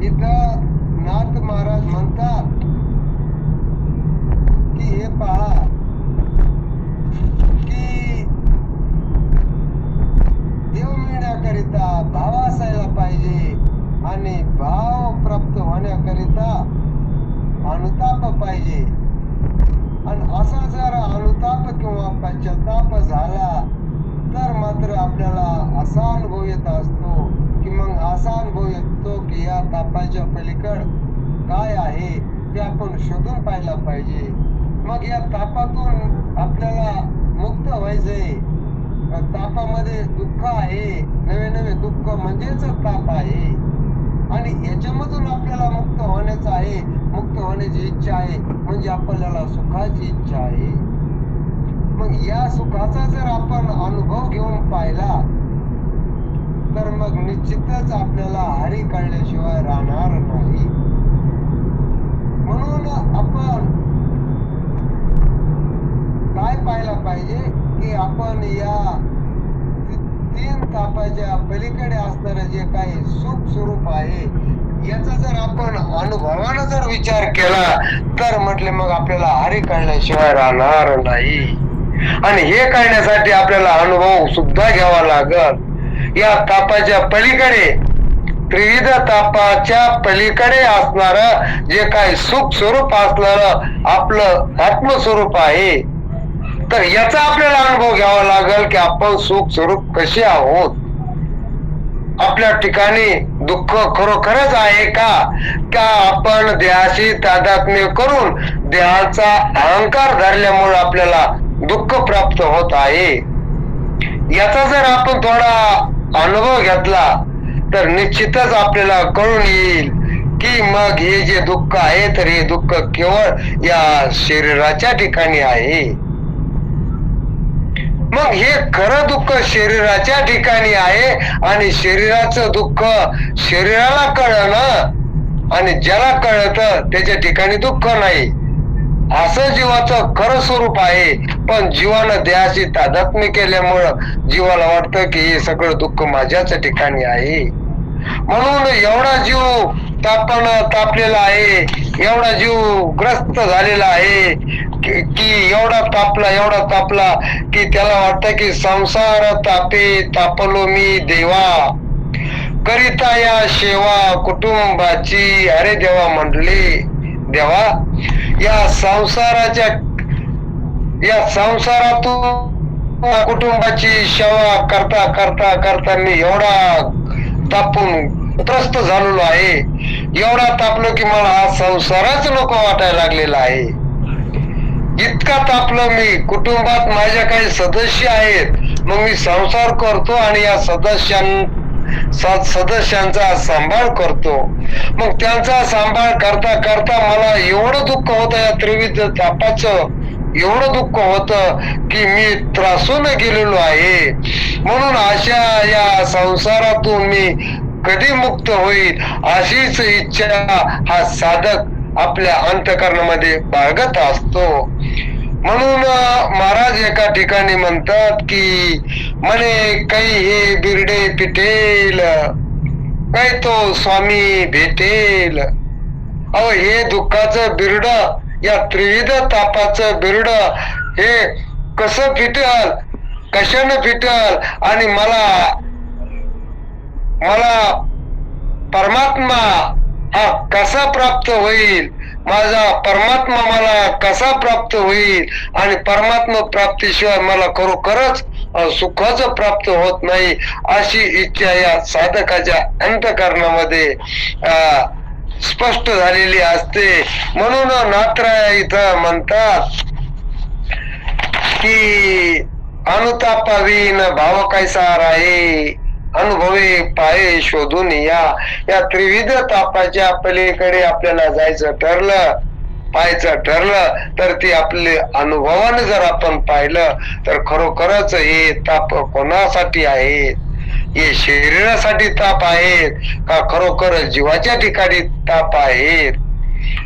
Speaker 1: इथं नाथ महाराज म्हणतात की हे पहा की देव मिळण्याकरिता भाव असायला पाहिजे. आणि भाव प्राप्त होण्याकरिता अनुताप पाहिजे. आणि असा जर अनुताप किंवा पश्चाताप झाला तर मात्र आपल्याला असा अनुभव येत असतो की मग असा अनुभव येतो की या तापाच्या पलीकड काय आहे ते आपण शोधून पाहायला पाहिजे. मग या तापातून आपल्याला मुक्त व्हायचंय. तापामध्ये दुःख आहे, नवे नवे दुःख म्हणजेच ताप आहे आणि याच्यामधून आपल्याला मुक्त होण्याचं आहे. मुक्त होण्याची इच्छा आहे म्हणजे आपल्याला सुखाची इच्छा आहे. मग या सुखाचा जर आपण अनुभव घेऊन पाहिला तर मग निश्चितच आपल्याला हरी कळल्याशिवाय राहणार नाही. म्हणून आपण काय पाहायला पाहिजे की आपण या तीन तापाच्या पलीकडे असणारे जे काही सुख स्वरूप आहे याचा जर आपण अनुभवानं जर विचार केला तर म्हटले मग आपल्याला हरी कळल्याशिवाय राहणार नाही. आणि हे कळण्यासाठी आपल्याला अनुभव सुद्धा घ्यावा लागल. या तापाच्या पलीकडे, त्रिविध तापाच्या पलीकडे असणार जे काही सुख स्वरूप असणार आपलं आत्मस्वरूप आहे तर याचा आपल्याला अनुभव घ्यावा लागेल की आपण सुख स्वरूप कसे आहोत. आपल्या ठिकाणी दुःख खरोखरच आहे का आपण देहाशी तादात्म्य करून देहाचा अहंकार धरल्यामुळे आपल्याला दुःख प्राप्त होत आहे. याचा जर आपण थोडा अनुभव घेतला तर निश्चितच आपल्याला कळून येईल की मग हे जे दुःख आहे तर हे दुःख केवळ या शरीराच्या ठिकाणी आहे. मग हे खरं दुःख शरीराच्या ठिकाणी आहे आणि शरीराचं दुःख शरीराला कळलं आणि ज्याला कळत त्याच्या ठिकाणी दुःख नाही असं जीवाचं खरं स्वरूप आहे. पण जीवानं देहाशी तादात्म्य केल्यामुळं जीवाला वाटतं की हे सगळं दुःख माझ्याच ठिकाणी आहे. म्हणून एवढा जीव तापलेला आहे, एवढा जीव ग्रस्त झालेला आहे की एवढा तापला की त्याला वाटतं की संसार तापे तापलो मी देवा, करिता या सेवा कुटुंबाची. अरे देवा म्हणले, देवा या संसारातून कुटुंबाची सेवा करता करता करता मी एवढा तापून त्रस्त झालेलो आहे, एवढा तापलो की मला हा संसारच नको वाटायला लागलेला आहे. इतका तापलो मी. कुटुंबात माझ्या काही सदस्य आहेत, मग मी संसार करतो आणि या सदस्यांचा सांभाळ करतो. मग त्यांचा सांभाळ करता करता मला एवढं दुःख होतं, या त्रिविध तापाचं एवढं दुःख होतं की मी त्रासून गेलेलो आहे. म्हणून अशा या संसारातून मी कधी मुक्त होईल अशीच इच्छा हा साधक आपल्या अंतःकरणामध्ये बाळगत असतो. म्हणून महाराज एका ठिकाणी म्हणतात की म्हणे काही हे बिरडे पिटेल, काही तो स्वामी भेटेल. अहो हे दुःखाचं बिरड, या त्रिविध तापाचं बिरड हे कसं फिटल, कशानं फिटल आणि मला परमात्मा हा कसा प्राप्त होईल, माझा परमात्मा मला कसा प्राप्त होईल आणि परमात्मा प्राप्तीशिवाय मला खरोखरच सुखाचं प्राप्त होत नाही अशी इच्छा या साधकाच्या अंतःकरणामध्ये स्पष्ट झालेली असते. म्हणून नाथराय इथं म्हणतात की अनुतापावीन भाव कैसा राहे, अनुभवे पाये शोधून या त्रिविध तापाच्या पलीकडे आपल्याला जायचं ठरलं, पाहायचं ठरलं तर ते आपले अनुभवाने जर आपण पाहिलं तर खरोखरच हे ताप कोणासाठी आहेत, हे शरीरासाठी ताप आहेत का खरोखर जीवाच्या ठिकाणी ताप आहेत,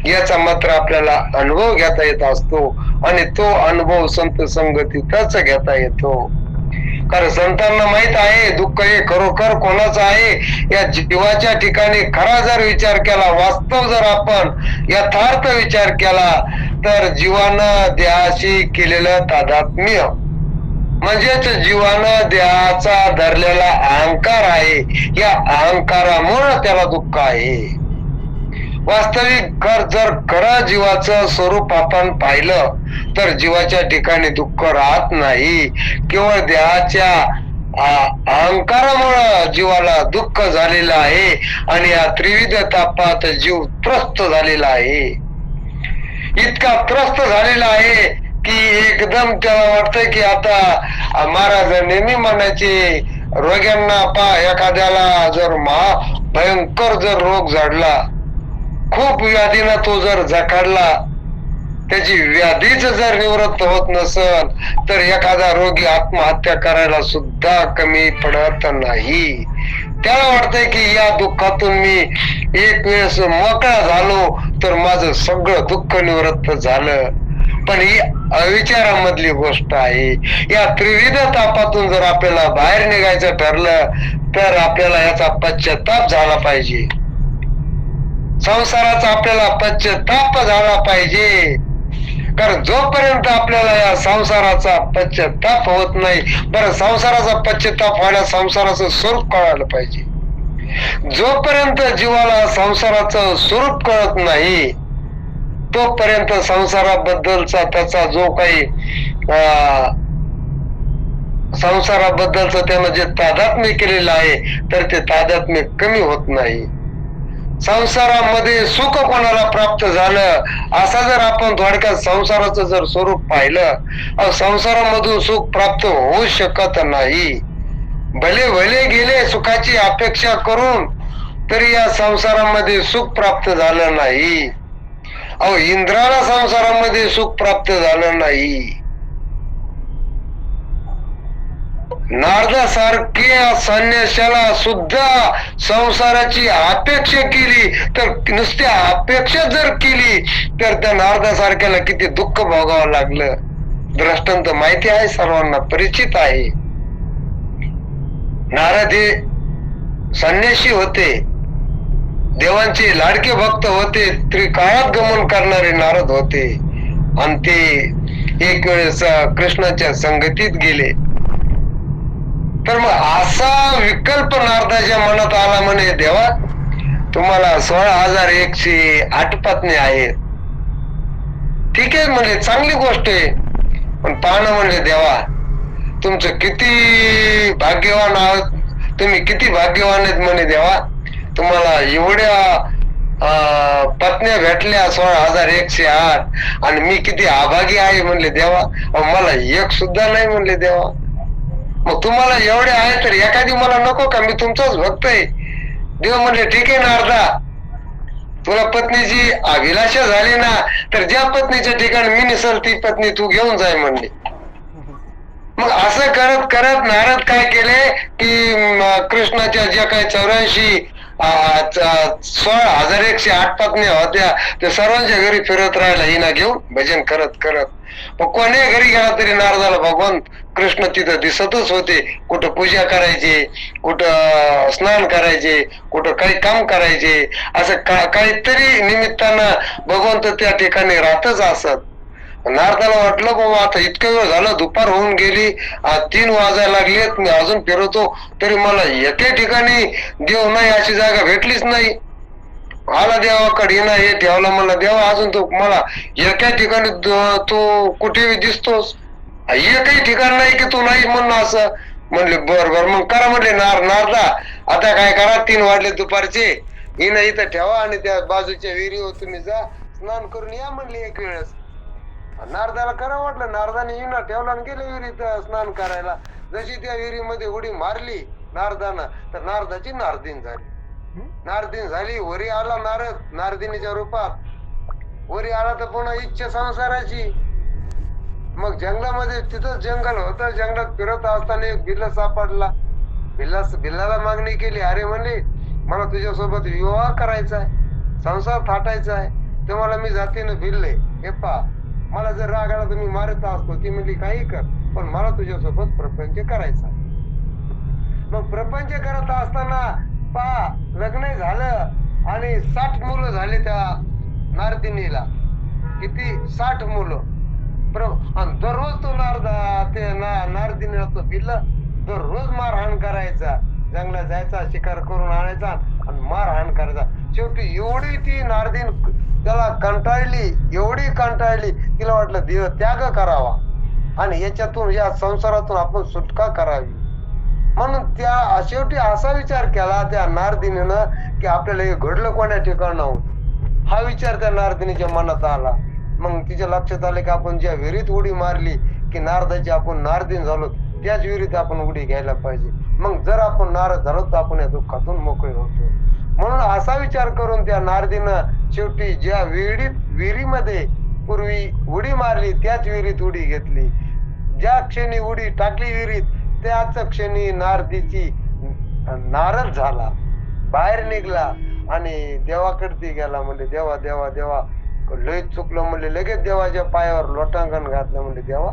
Speaker 1: याचा मात्र आपल्याला अनुभव घेता येत असतो. आणि तो अनुभव संत संगतीतच घेता येतो. कारण संतांना माहित आहे दुःख हे खरोखर कोणाचं आहे. या जीवाच्या ठिकाणी खरा जर विचार केला, वास्तव जर आपण यथार्थ विचार केला तर जीवानं देहाशी केलेलं तादात्म्य म्हणजेच जीवानं देहाचा धरलेला अहंकार आहे, या अहंकारामुळे त्याला दुःख आहे. वास्तविक जर खरं जीवाचं स्वरूप आपण पाहिलं तर जीवाच्या ठिकाणी दुःख राहत नाही. केवळ देहाच्या अहंकारामुळं जीवाला दुःख झालेलं आहे आणि या त्रिविध तापात जीव त्रस्त झालेला आहे. इतका त्रस्त झालेला आहे की एकदम त्याला वाटतंय की आता महाराज नेहमी म्हणायचे रोग्यांना एखाद्याला जर भयंकर जर रोग झाडला, खूप व्याधीनं तो जर जखडला, त्याची व्याधीच जर निवृत्त होत नसल तर एखादा रोगी आत्महत्या करायला सुद्धा कमी पडत नाही. त्याला वाटतंय की या दुःखातून मी एक वेळेस मोकळा झालो तर माझं सगळं दुःख निवृत्त झालं. पण ही अविचारामधली गोष्ट आहे. या त्रिविध तापातून जर आपल्याला बाहेर निघायचं ठरलं तर आपल्याला याचा पश्चाताप झाला पाहिजे. संसाराचा आपल्याला पश्चाताप झाला पाहिजे. कारण जोपर्यंत आपल्याला या संसाराचा पश्चाताप होत नाही, बरं संसाराचा पश्चाताप व्हायला संसाराचं स्वरूप कळायला पाहिजे. जोपर्यंत जीवाला संसाराचं स्वरूप कळत नाही तोपर्यंत संसाराबद्दलचा त्याचा जो काही संसाराबद्दलचं त्यानं जे तादात्म्य केलेलं आहे तर ते तादात्म्य कमी होत नाही. संसारामध्ये सुख कोणाला प्राप्त झालं असा जर आपण थोडक्यात संसाराचं जर स्वरूप पाहिलं, संसारामधून सुख प्राप्त होऊ शकत नाही. भले भले गेले सुखाची अपेक्षा करून तरी या संसारामध्ये सुख प्राप्त झालं नाही. इंद्राला संसारामध्ये सुख प्राप्त झालं नाही. नारदासारख्या संन्याशाला सुद्धा संसाराची अपेक्षा केली तर नुसत्या अपेक्षा जर केली तर त्या नारदासारख्याला किती दुःख भोगावं लागलं. दृष्टांत माहिती आहे, सर्वांना परिचित आहे. नारद हे संन्यासी होते, देवांचे लाडके भक्त होते, त्रिकाळात गमन करणारे नारद होते आणि ते एक वेळेस कृष्णाच्या संगतीत गेले. तर मग असा विकल्प नारदाच्या मनात आला, म्हणे देवा तुम्हाला 16,108 पत्नी आहेत. ठीक आहे म्हणले, चांगली गोष्ट आहे, पण पाहणं म्हणले देवा तुमचं किती भाग्यवान आहात, तुम्ही किती भाग्यवान आहेत म्हणे देवा, तुम्हाला एवढ्या पत्न्या भेटल्या 16,108 आणि मी किती अभागी आहे म्हणले देवा, मला एक सुद्धा नाही म्हणले देवा. मग तुम्हाला एवढे आहे तर एखादी मला नको का, मी तुमचाच भक्त आहे. देव म्हणले ठीक आहे नारदा, तुला पत्नीची अभिलाषा झाली ना तर ज्या पत्नीच्या ठिकाणी मी निसल ती पत्नी तू घेऊन जाय म्हणले. मग असं करत करत नारद काय केले की कृष्णाच्या ज्या काही 16,108 पत्न्या होत्या त्या सर्वांच्या घरी फिरत राहिला हिना घेऊन भजन करत करत. मग कोण्या घरी गेला तरी नारदाला भगवान कृष्ण तिथं दिसतच होते. कुठं पूजा करायचे, कुठं स्नान करायचे, कुठं काही काम करायचे, असं काहीतरी निमित्तानं भगवंत त्या ठिकाणी राहतच असत. नारदाला वाटलं बाबा आता इतकं वेळ झालं, दुपार होऊन गेली, 3 वाजायला लागलेत, मी अजून फिरवतो तरी मला एके ठिकाणी देव नाही अशी जागा भेटलीच नाही. आला देवाकडे ना हे ठेवला, मला देवा अजून तो मला एका ठिकाणी तू कुठेही दिसतोस, एकही ठिकाण नाही की तू नाही म्हणणं असं. म्हणले बर मग करा म्हणले नारदा आता काय करा, 3 वाजले दुपारचे, हिनं इथं ठेवा आणि त्या बाजूच्या विहिरीवर तुम्ही जा स्नान करून या म्हणले एक वेळेस. नारदाला करा वाटलं, नारदाने हिना ठेवला आणि गेले विहिरीत स्नान करायला. जशी त्या विहिरीमध्ये उडी मारली नारदानं तर नारदाची नारदीन झाली. नारदीन झाली, वरी आला नारद नारदिनीच्या रूपात. वरी आला तर पुन्हा इच्छा संसाराची. मग जंगलामध्ये, तिथं जंगल होतं, जंगलात फिरत असताना एक भिल्ल सापडला. भिल्लाला मागणी केली, अरे म्हणले मला तुझ्यासोबत विवाह करायचा आहे, संसार थाटायचा आहे. तेव्हा मी जातीनं भिल्ले हे पा, मला जर राग आला तर मी मारत असतो. ती म्हणली काही कर, पण मला तुझ्यासोबत प्रपंच करायचा. मग प्रपंच करत असताना पा लग्न झालं आणि 60 मुलं झाले त्या नारदिनीला. किती? 60 मुलं. आणि दररोज तो नारदा ते नारदीने तो बिल्ल दररोज मारहाण करायचा, जंगलात जायचा, शिकार करून आणायचा आणि मारहाण करायचा. शेवटी एवढी ती नारदीन त्याला कंटाळली, एवढी कंटाळली, तिला वाटलं देह त्याग करावा आणि याच्यातून, या संसारातून आपण सुटका करावी. म्हणून त्या शेवटी असा विचार केला त्या नारदिनीनं की आपल्याला हे घडलं कोण्या ठिकाणाहून, हा विचार त्या नारदिनीच्या मनात आला. मग तिच्या लक्षात आलं की आपण ज्या विहिरीत उडी मारली की नारदाची आपण नारदीन झालो, त्याच विहिरीत आपण उडी घ्यायला पाहिजे. मग जर आपण नारद झालो तर आपण या दुःखातून मोकळे होतो. म्हणून असा विचार करून त्या नारदीनं शेवटी ज्या विहिरीमध्ये पूर्वी उडी मारली त्याच विहिरीत उडी घेतली. ज्या क्षणी उडी टाकली विहिरीत त्याच क्षणी नारदीची नारद झाला, बाहेर निघला आणि देवाकडे ती गेला. म्हणजे देवा देवा देवा लय चुकलं म्हणले, लगेच देवाच्या पायावर लोटांगण घातलं. म्हणजे देवा,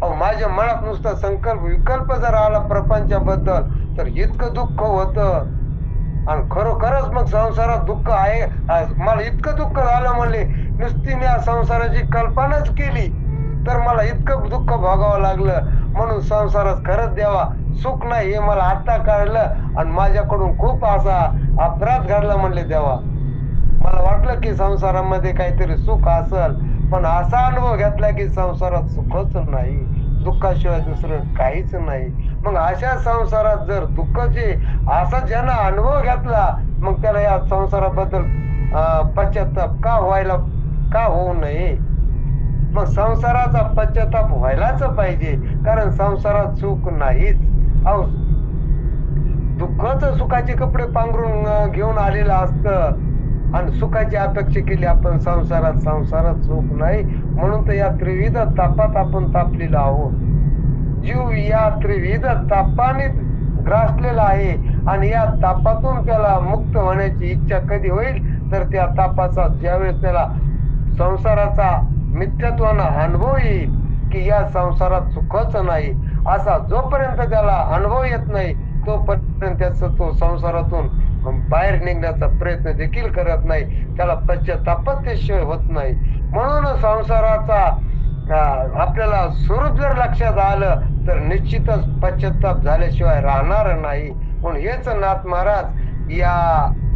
Speaker 1: अहो माझ्या मनात नुसता संकल्प विकल्प जर आला प्रपंचाबद्दल तर इतकं दुःख होत, आणि खरोखरच मग संसारात दुःख आहे. मला इतकं दुःख झालं म्हणले, नुसती मी या संसाराची कल्पनाच केली तर मला इतकं दुःख भोगावं लागलं. म्हणून संसारात खरंच देवा सुख नाही हे मला आता कळलं आणि माझ्याकडून खूप असा अपराध घडला. म्हणले देवा, मला वाटलं की संसारामध्ये काहीतरी सुख असल, पण असा अनुभव घेतला की संसारात सुखच नाही, दुःखाशिवाय दुसरं काहीच नाही. मग अशा संसारात जर दुःखाचे असा ज्यानं अनुभव घेतला, मग त्याला या संसाराबद्दल पश्चाताप का होऊ नये. मग संसाराचा पश्चाताप व्हायलाच पाहिजे, कारण संसारात सुख नाहीच. अहो दुःखच सुखाचे कपडे पांघरून घेऊन आलेलं असतं आणि सुखाची अपेक्षा केली आपण संसारात सुख नाही. म्हणून तर या त्रिविध तापात आपण तापलेलो आहोत. जीव या त्रिविध तापाने ग्रासलेला आहे आणि या तापातून त्याला मुक्त होण्याची इच्छा कधी होईल तर त्या तापाचा ज्यावेळेस त्याला संसाराचा मिथ्यात्वाना अनुभव येईल की या संसारात सुखच नाही, असा जोपर्यंत त्याला अनुभव येत नाही तोपर्यंत तो संसारातून बाहेर निघण्याचा प्रयत्न देखील करत नाही, त्याला पश्चातापच त्याशिवाय होत नाही. म्हणून संसाराचा आपल्याला स्वरूप जर लक्षात आलं तर निश्चितच पश्चाताप झाल्याशिवाय राहणार नाही. म्हणून हेच नाथ महाराज या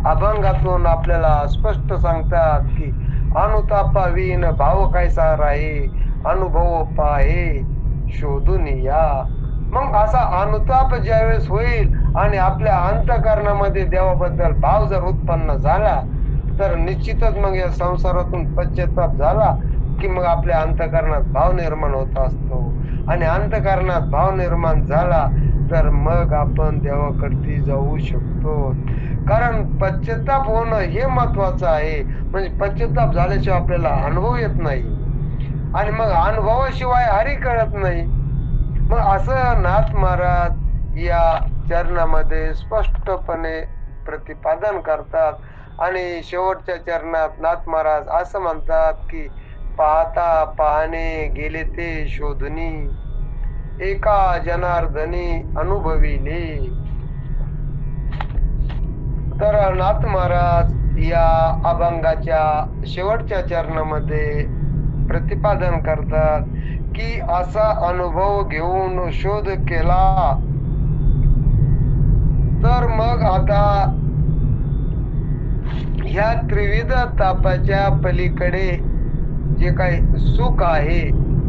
Speaker 1: अभंगातून आपल्याला स्पष्ट सांगतात की अनुतापा विन भाव कैसा राहे, अनुभव पाहे शोधून या. मग असा अनुताप ज्यावेळेस होईल आणि आपल्या अंतःकरणामध्ये देवाबद्दल भाव जर उत्पन्न झाला तर निश्चितच मग या संसारातून पश्चाताप झाला की मग आपल्या अंतःकरणात भाव निर्माण होत असतो आणि अंतःकरणात भाव निर्माण झाला तर मग आपण देवाकडे जाऊ शकतो. कारण पश्चाताप होणं हे महत्वाचं आहे. म्हणजे पश्चाताप झाल्याशिवाय आपल्याला अनुभव येत नाही आणि मग अनुभवाशिवाय हरी कळत नाही. मग असं नाथ महाराज या चरणामध्ये स्पष्टपणे प्रतिपादन करतात आणि शेवटच्या चरणात नाथ महाराज असं म्हणतात की पाहता पाहणे गेले ते शोधनी, एका जनार्दनी अनुभविले. तर नाथ महाराज या अभंगाच्या शेवटच्या चरणामध्ये प्रतिपादन करतात की असा अनुभव घेऊन शोध केला तर मग आता ह्या त्रिविध तापाच्या पलीकडे जे काही सुख आहे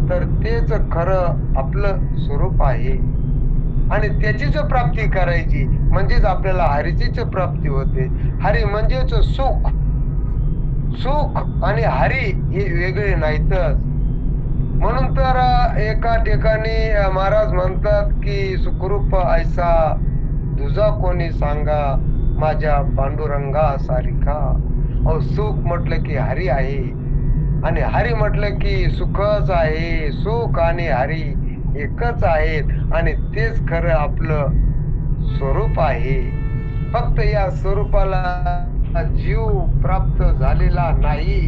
Speaker 1: तर तेच खरं आपलं स्वरूप आहे आणि त्याचीच प्राप्ती करायची म्हणजेच आपल्याला हरीचीच प्राप्ती होते. हरी म्हणजेच सुख. सुख आणि हरी हे वेगळे नाहीतच. म्हणून तर एका ठिकाणी महाराज म्हणतात की सुखरूप ऐसा तुझा कोणी सांगा, माझ्या पांडुरंगा सारिखा. अहो सुख म्हटलं की हरी आहे आणि हरी म्हटलं की सुखच आहे. सुख आणि हरी एकच आहेत आणि तेच खरं आपलं स्वरूप आहे. फक्त या स्वरूपाला जीव प्राप्त झालेला नाही,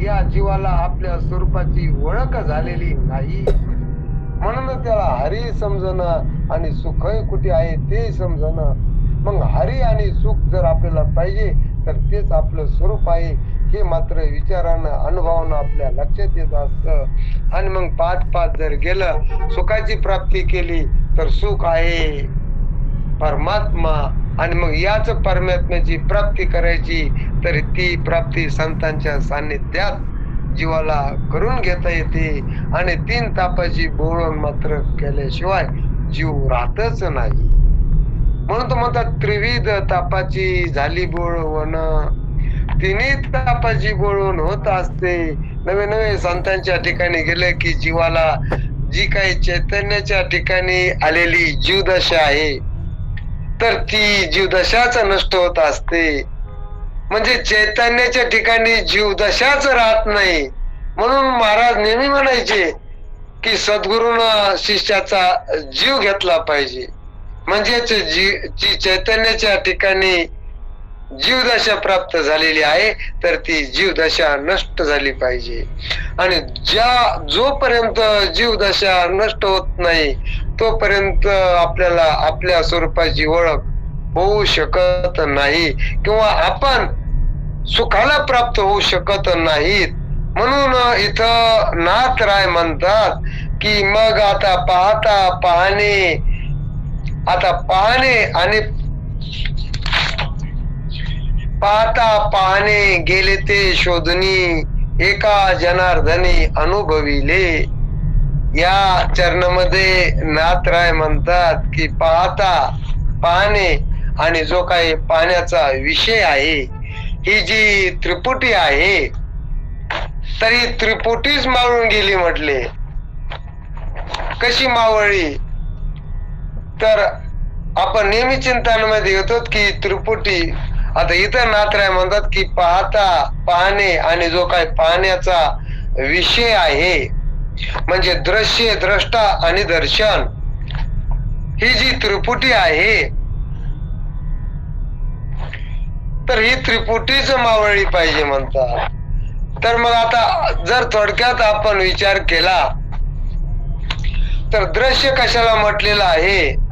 Speaker 1: या जीवाला आपल्या स्वरूपाची ओळख झालेली नाही. म्हणून त्याला हरी समजणं आणि सुखही कुठे आहे ते समजणं. मग हरी आणि सुख जर आपल्याला पाहिजे तर तेच आपलं स्वरूप आहे हे मात्र विचारानं अनुभवानं आपल्या लक्षात येत असत. आणि मग पाच जर गेलं, सुखाची प्राप्ती केली तर सुख आहे परमात्मा. आणि मग याच परमात्म्याची प्राप्ती करायची तर ती प्राप्ती संतांच्या सान्निध्यात जीवाला करून घेता येते. आणि 3 तापाची बोळवण मात्र केल्याशिवाय जीव राहतच नाही. म्हणून तो म्हणतात त्रिविध तापाची झाली बोळवण, 3 तापाची बोळवण होत असते. नवे नवे संतांच्या ठिकाणी गेले की जीवाला जी काही चैतन्याच्या ठिकाणी आलेली जीवदशा आहे तर ती जीवदशाच नष्ट होत असते. म्हणजे चैतन्याच्या ठिकाणी जीवदशाच राहत नाही. म्हणून महाराज नेहमी म्हणायचे की सद्गुरूनं शिष्याचा जीव घेतला पाहिजे. म्हणजेच जी चैतन्याच्या ठिकाणी जीवदशा प्राप्त झालेली आहे तर ती जीवदशा नष्ट झाली पाहिजे. आणि जोपर्यंत जीवदशा नष्ट होत नाही तोपर्यंत आपल्याला आपल्या स्वरूपाची ओळख होऊ शकत नाही किंवा आपण सुखाला प्राप्त होऊ शकत नाहीत. म्हणून इथं नाथराय म्हणतात की मग आता पाहणे गेले ते शोधनी, एका जनार्दनी अनुभविले. या चरणामध्ये नाथराय म्हणतात की पाहणे आणि जो काही पाहण्याचा विषय आहे, ही जी त्रिपुटी आहे तरी त्रिपुटीच मावळून गेली म्हटले. कशी मावळली तर आपण नेहमी चिंतनामध्ये येतो की त्रिपुटी. आता इथं नाथराय म्हणतात की पाहणे आणि जो काही पाहण्याचा विषय आहे म्हणजे दृश्य, द्रष्टा आणि दर्शन, ही जी त्रिपुटी आहे तर ही त्रिपुटीच मावळली पाहिजे म्हणतात. तर मग आता जर थोडक्यात आपण विचार केला तर दृश्य कशाला म्हटलेलं आहे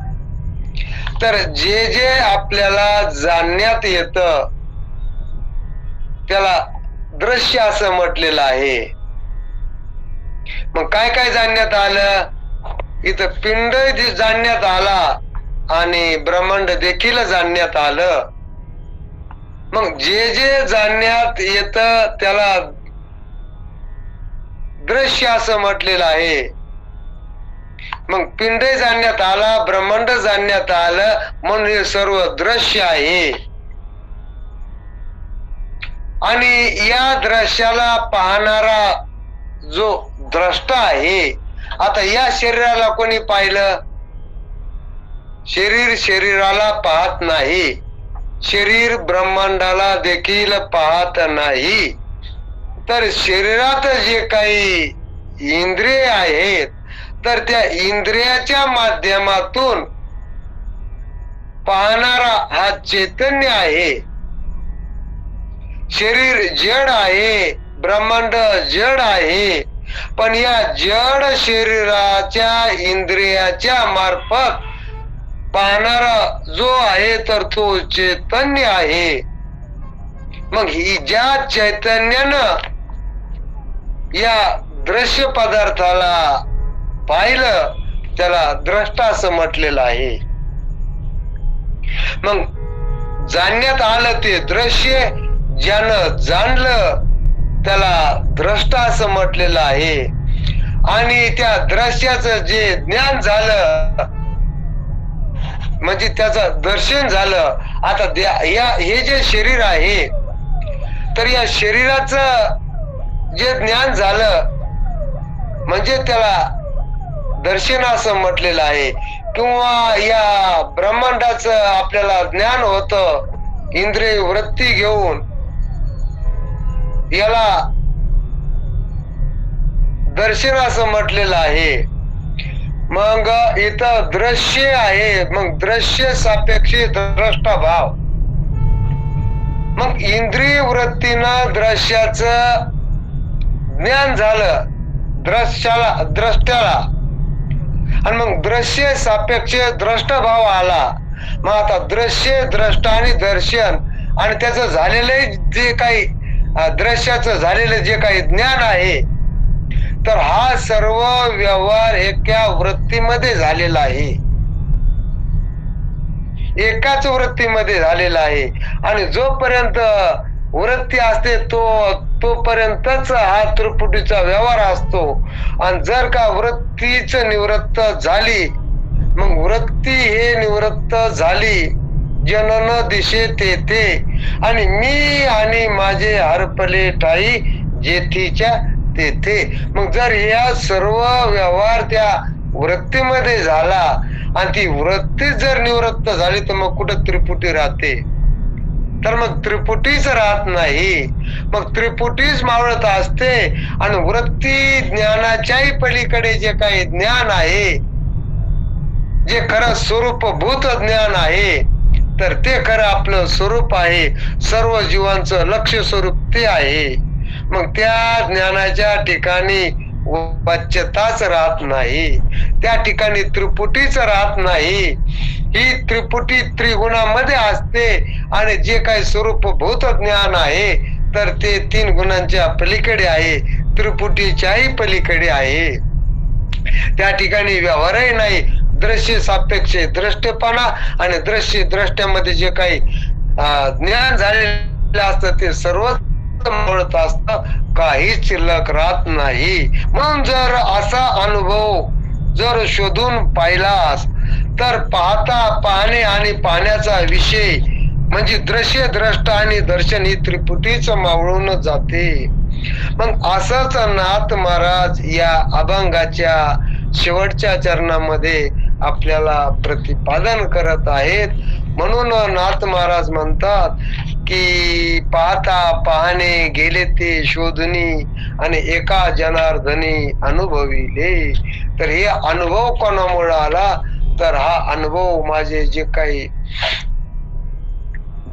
Speaker 1: तर जे जे आपल्याला जाणण्यात येत त्याला दृश्य असं म्हटलेलं आहे. मग काय काय जाणण्यात आलं, इथं पिंड जाणण्यात आला आणि ब्रह्मांड देखील जाणण्यात आलं. मग जे जे जाणण्यात येत त्याला दृश्य असं म्हटलेलं आहे. मग पिंड जाणण्यात आला, ब्रह्मांड जाणण्यात आलं म्हणून हे सर्व दृश्य आहे. आणि या दृश्याला पाहणारा जो द्रष्टा आहे, आता या शरीराला कोणी पाहिलं, शरीर शरीराला पाहत नाही, शरीर ब्रह्मांडाला देखील पाहत नाही. तर शरीरात जे काही इंद्रिय आहेत तर त्या इंद्रियाच्या माध्यमातून पाहणारा हा चैतन्य आहे. शरीर जड आहे, ब्रह्मांड जड आहे, पण या जड शरीराच्या इंद्रियाच्या मार्फत पाहणारा जो आहे तर तो चैतन्य आहे. मग ही ज्या चैतन्यानं या दृश्य पदार्थाला पाहिलं त्याला द्रष्टा असं म्हटलेलं आहे. मग जाणण्यात आलं ते दृश्य, ज्यानं जाणलं त्याला द्रष्टा असं म्हटलेलं आहे. आणि त्या दृश्याचं जे ज्ञान झालं म्हणजे त्याचं दर्शन झालं. आता हे जे शरीर आहे तर या शरीराचं जे ज्ञान झालं म्हणजे त्याला दर्शन असं म्हटलेलं आहे. किंवा या ब्रह्मांडाचं आपल्याला ज्ञान होतं इंद्रिय वृत्ती घेऊन, याला दर्शन असं म्हटलेलं आहे. मग इथं दृश्य आहे, मग दृश्य सापेक्ष द्रष्टा भाव. मग इंद्रिय वृत्तीनं दृश्याचं ज्ञान झालं द्रष्ट्याला, आणि मग दृश्य सापेक्ष द्रष्टा भाव आला. मग आता दृश्य, द्रष्टा आणि दर्शन आणि त्याचं झालेलं जे काही दृश्याचं झालेलं जे काही ज्ञान आहे, तर हा सर्व व्यवहार एका वृत्तीमध्ये झालेला आहे, एकाच वृत्तीमध्ये झालेला आहे. आणि जोपर्यंत वृत्ती असते तोपर्यंतच हा त्रिपुटीचा व्यवहार असतो. आणि जर का वृत्तीच निवृत्त झाली, मग वृत्ती हे निवृत्त झाली, जनन दिशे तेथे, आणि मी आणि माझे हरपले ठाई जेथीच्या तेथे. मग जर या सर्व व्यवहार त्या वृत्तीमध्ये झाला आणि ती वृत्ती जर निवृत्त झाली, तर मग कुठं त्रिपुटी राहते? तर मग त्रिपुटीच राहत नाही. मग त्रिपुटीच मावळत असते. आणि वृत्ती ज्ञानाच्याही पलीकडे जे काही ज्ञान आहे, जे खरं स्वरूपभूत ज्ञान आहे, तर ते खरं आपलं स्वरूप आहे, सर्व जीवांचं लक्ष स्वरूप ते आहे. मग त्या ज्ञानाच्या ठिकाणी वाच्यताच राहत नाही, त्या ठिकाणी त्रिपुटीच राहत नाही. ही त्रिपुटी त्रिगुणामध्ये असते. आणि जे काही स्वरूपभूत ज्ञान आहे, तर ते 3 गुणांच्या पलीकडे आहे, त्रिपुटीच्याही पलीकडे आहे. त्या ठिकाणी व्यवहारही नाही. दृश्य सापेक्ष दृष्टपणा आणि दृश्य द्रष्ट्यामध्ये जे काही ज्ञान झालेलं असतं ते सर्वच मिळत असत, काहीच शिल्लक राहत नाही. म्हणून जर असा अनुभव जर शोधून पाहिलास, तर पाहणे आणि पाहण्याचा विषय म्हणजे दृश्य द्रष्ट आणि दर्शन ही त्रिपुटीच मावळून जाते. मग असंच नाथ महाराज या अभंगाच्या शेवटच्या चरणामध्ये आपल्याला प्रतिपादन करत आहेत. म्हणून नाथ महाराज म्हणतात की पाहणे गेले ते शोधनी, आणि एका जनार्दनी अनुभविले. तर हे अनुभव कोणामुळे आला? तर हा अनुभव माझे जे काही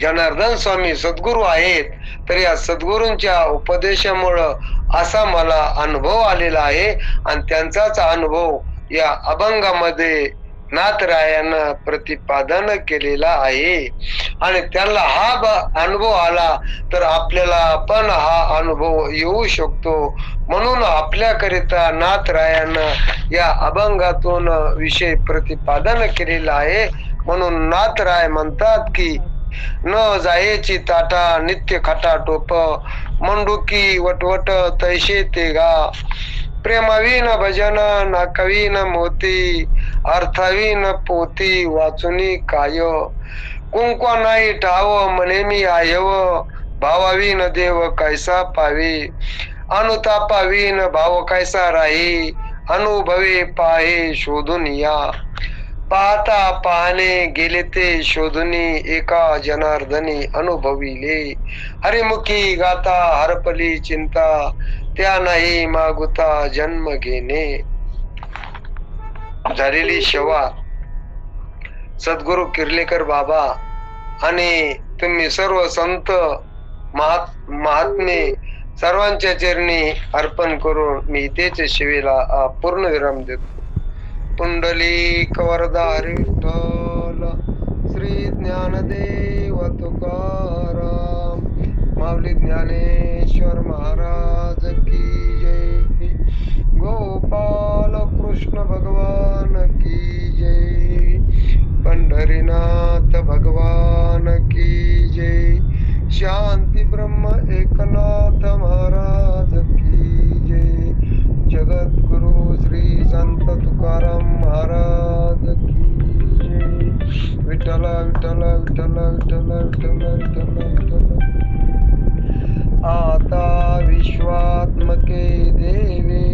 Speaker 1: जनार्दन स्वामी सद्गुरू आहेत, तर या सद्गुरूंच्या उपदेशामुळं असा मला अनुभव आलेला आहे. आणि त्यांचाच अनुभव या अभंगामध्ये नाथरायानं प्रतिपादन केलेला आहे. आणि त्यांना हा अनुभव आला, तर आपल्याला पण हा अनुभव येऊ शकतो. म्हणून आपल्याकरिता नाथरायानं या अभंगातून विषय प्रतिपादन केलेला आहे. म्हणून नाथराय म्हणतात की न जायची ताटा नित्य खटा टोप, मंडुकी वटवट तैशे ते गा, प्रेमावीन भजन नाकावीन मोती, अर्थावीन पोती वाचुनी काय, कुंकवा नाही ठाव म्हणे मी आयव, भावावीन देव कैसा पावे, अनुतापावीन भाव कैसा राही, अनुभवे पाहे शोधून या, पाहता पाहणे गेले ते शोधुनी, एका जनार्दनी अनुभविले, हरिमुखी गाता हरपली चिंता, त्या नाही मागुता जन्म घेणे. झालेली सेवा सद्गुरु किर्लेकर बाबा आणि तुम्ही सर्व संत महात्मे सर्वांच्या चरणी अर्पण करून मी तेच सेवेला पूर्ण विराम देतो. पुंडलिक वरदा हरी विठ्ठल, श्री ज्ञानदेव तुकाराम, माऊली ज्ञानेश्वर महाराज की जय, गोपाल कृष्ण भगवान की जय, पंढरीनाथ भगवान की जय, शांती ब्रह्म एकनाथ महाराज की जय, जगद्गुरु श्री संत तुकाराम महाराज की जय. विठ्ठल विठ्ठल विठ्ठल विठ्ठल विठ्ठल विठ्ठल विठ्ठल. आता विश्वात्मके देवे,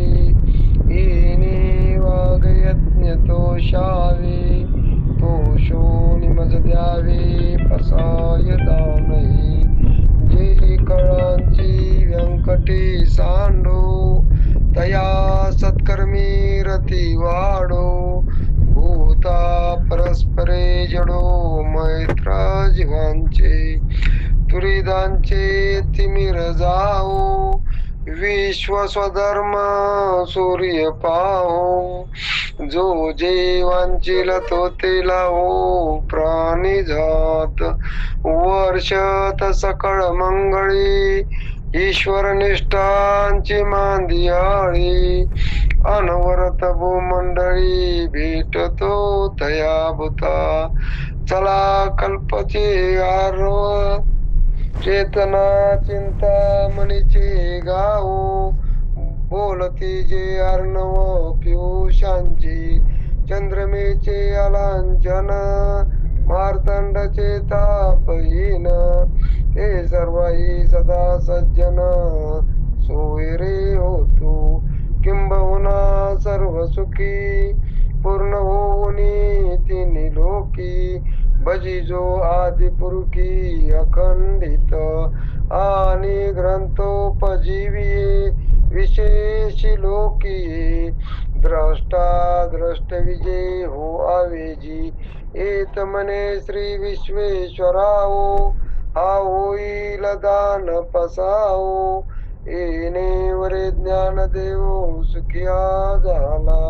Speaker 1: येणे वाग यज्ञ तोषावे, तोषो निमज द्यावे पसाय दानही, जे कळांची व्यंकटी सांडो, तया सत्कर्मी रती वाढो, भूता परस्परे जडो मैत्र जीवांचे, तुरिदांचे तिमिर जाओ, विश्व स्वधर्म सूर्य पाहो, जो जीवांची लतो ते लावो, प्राणी जात वर्षत सकळ मंगळी, ईश्वर निष्ठांची मांदियाळी अनवरत भूमंडळी भेटतो तया भूता चला कल्पचे आरव चेतना चिंता मनीचे गाओ बोलती जे अर्णव पियुषांची चंद्रमेचे अलांछन मार्तंडचे तापहीन ते सर्वही सदा सज्जन सोयरे होतो किंबहुना सर्व सुखी पूर्ण होऊनी तिन्ही लोकी भजी जो आदिपुरुषी अखंडित आणि ग्रंथोपजीवी विशेषी लोकी द्रष्टा दृष्ट विजय हो आवेजी एत मने श्री विश्वेश्वराओ हा होईल दान पसाओ येणे वरे ज्ञान देव सुखिया झाला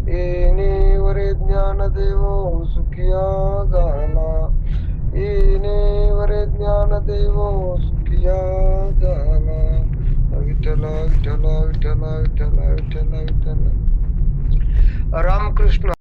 Speaker 1: येणे वरे ज्ञान देव सुखिया झाला येणे वरे ज्ञान देव सुखिया झाला विठ्ठल विठ्ठल विठ्ठल विठ्ठल विठ्ठल विठ्ठल रामकृष्ण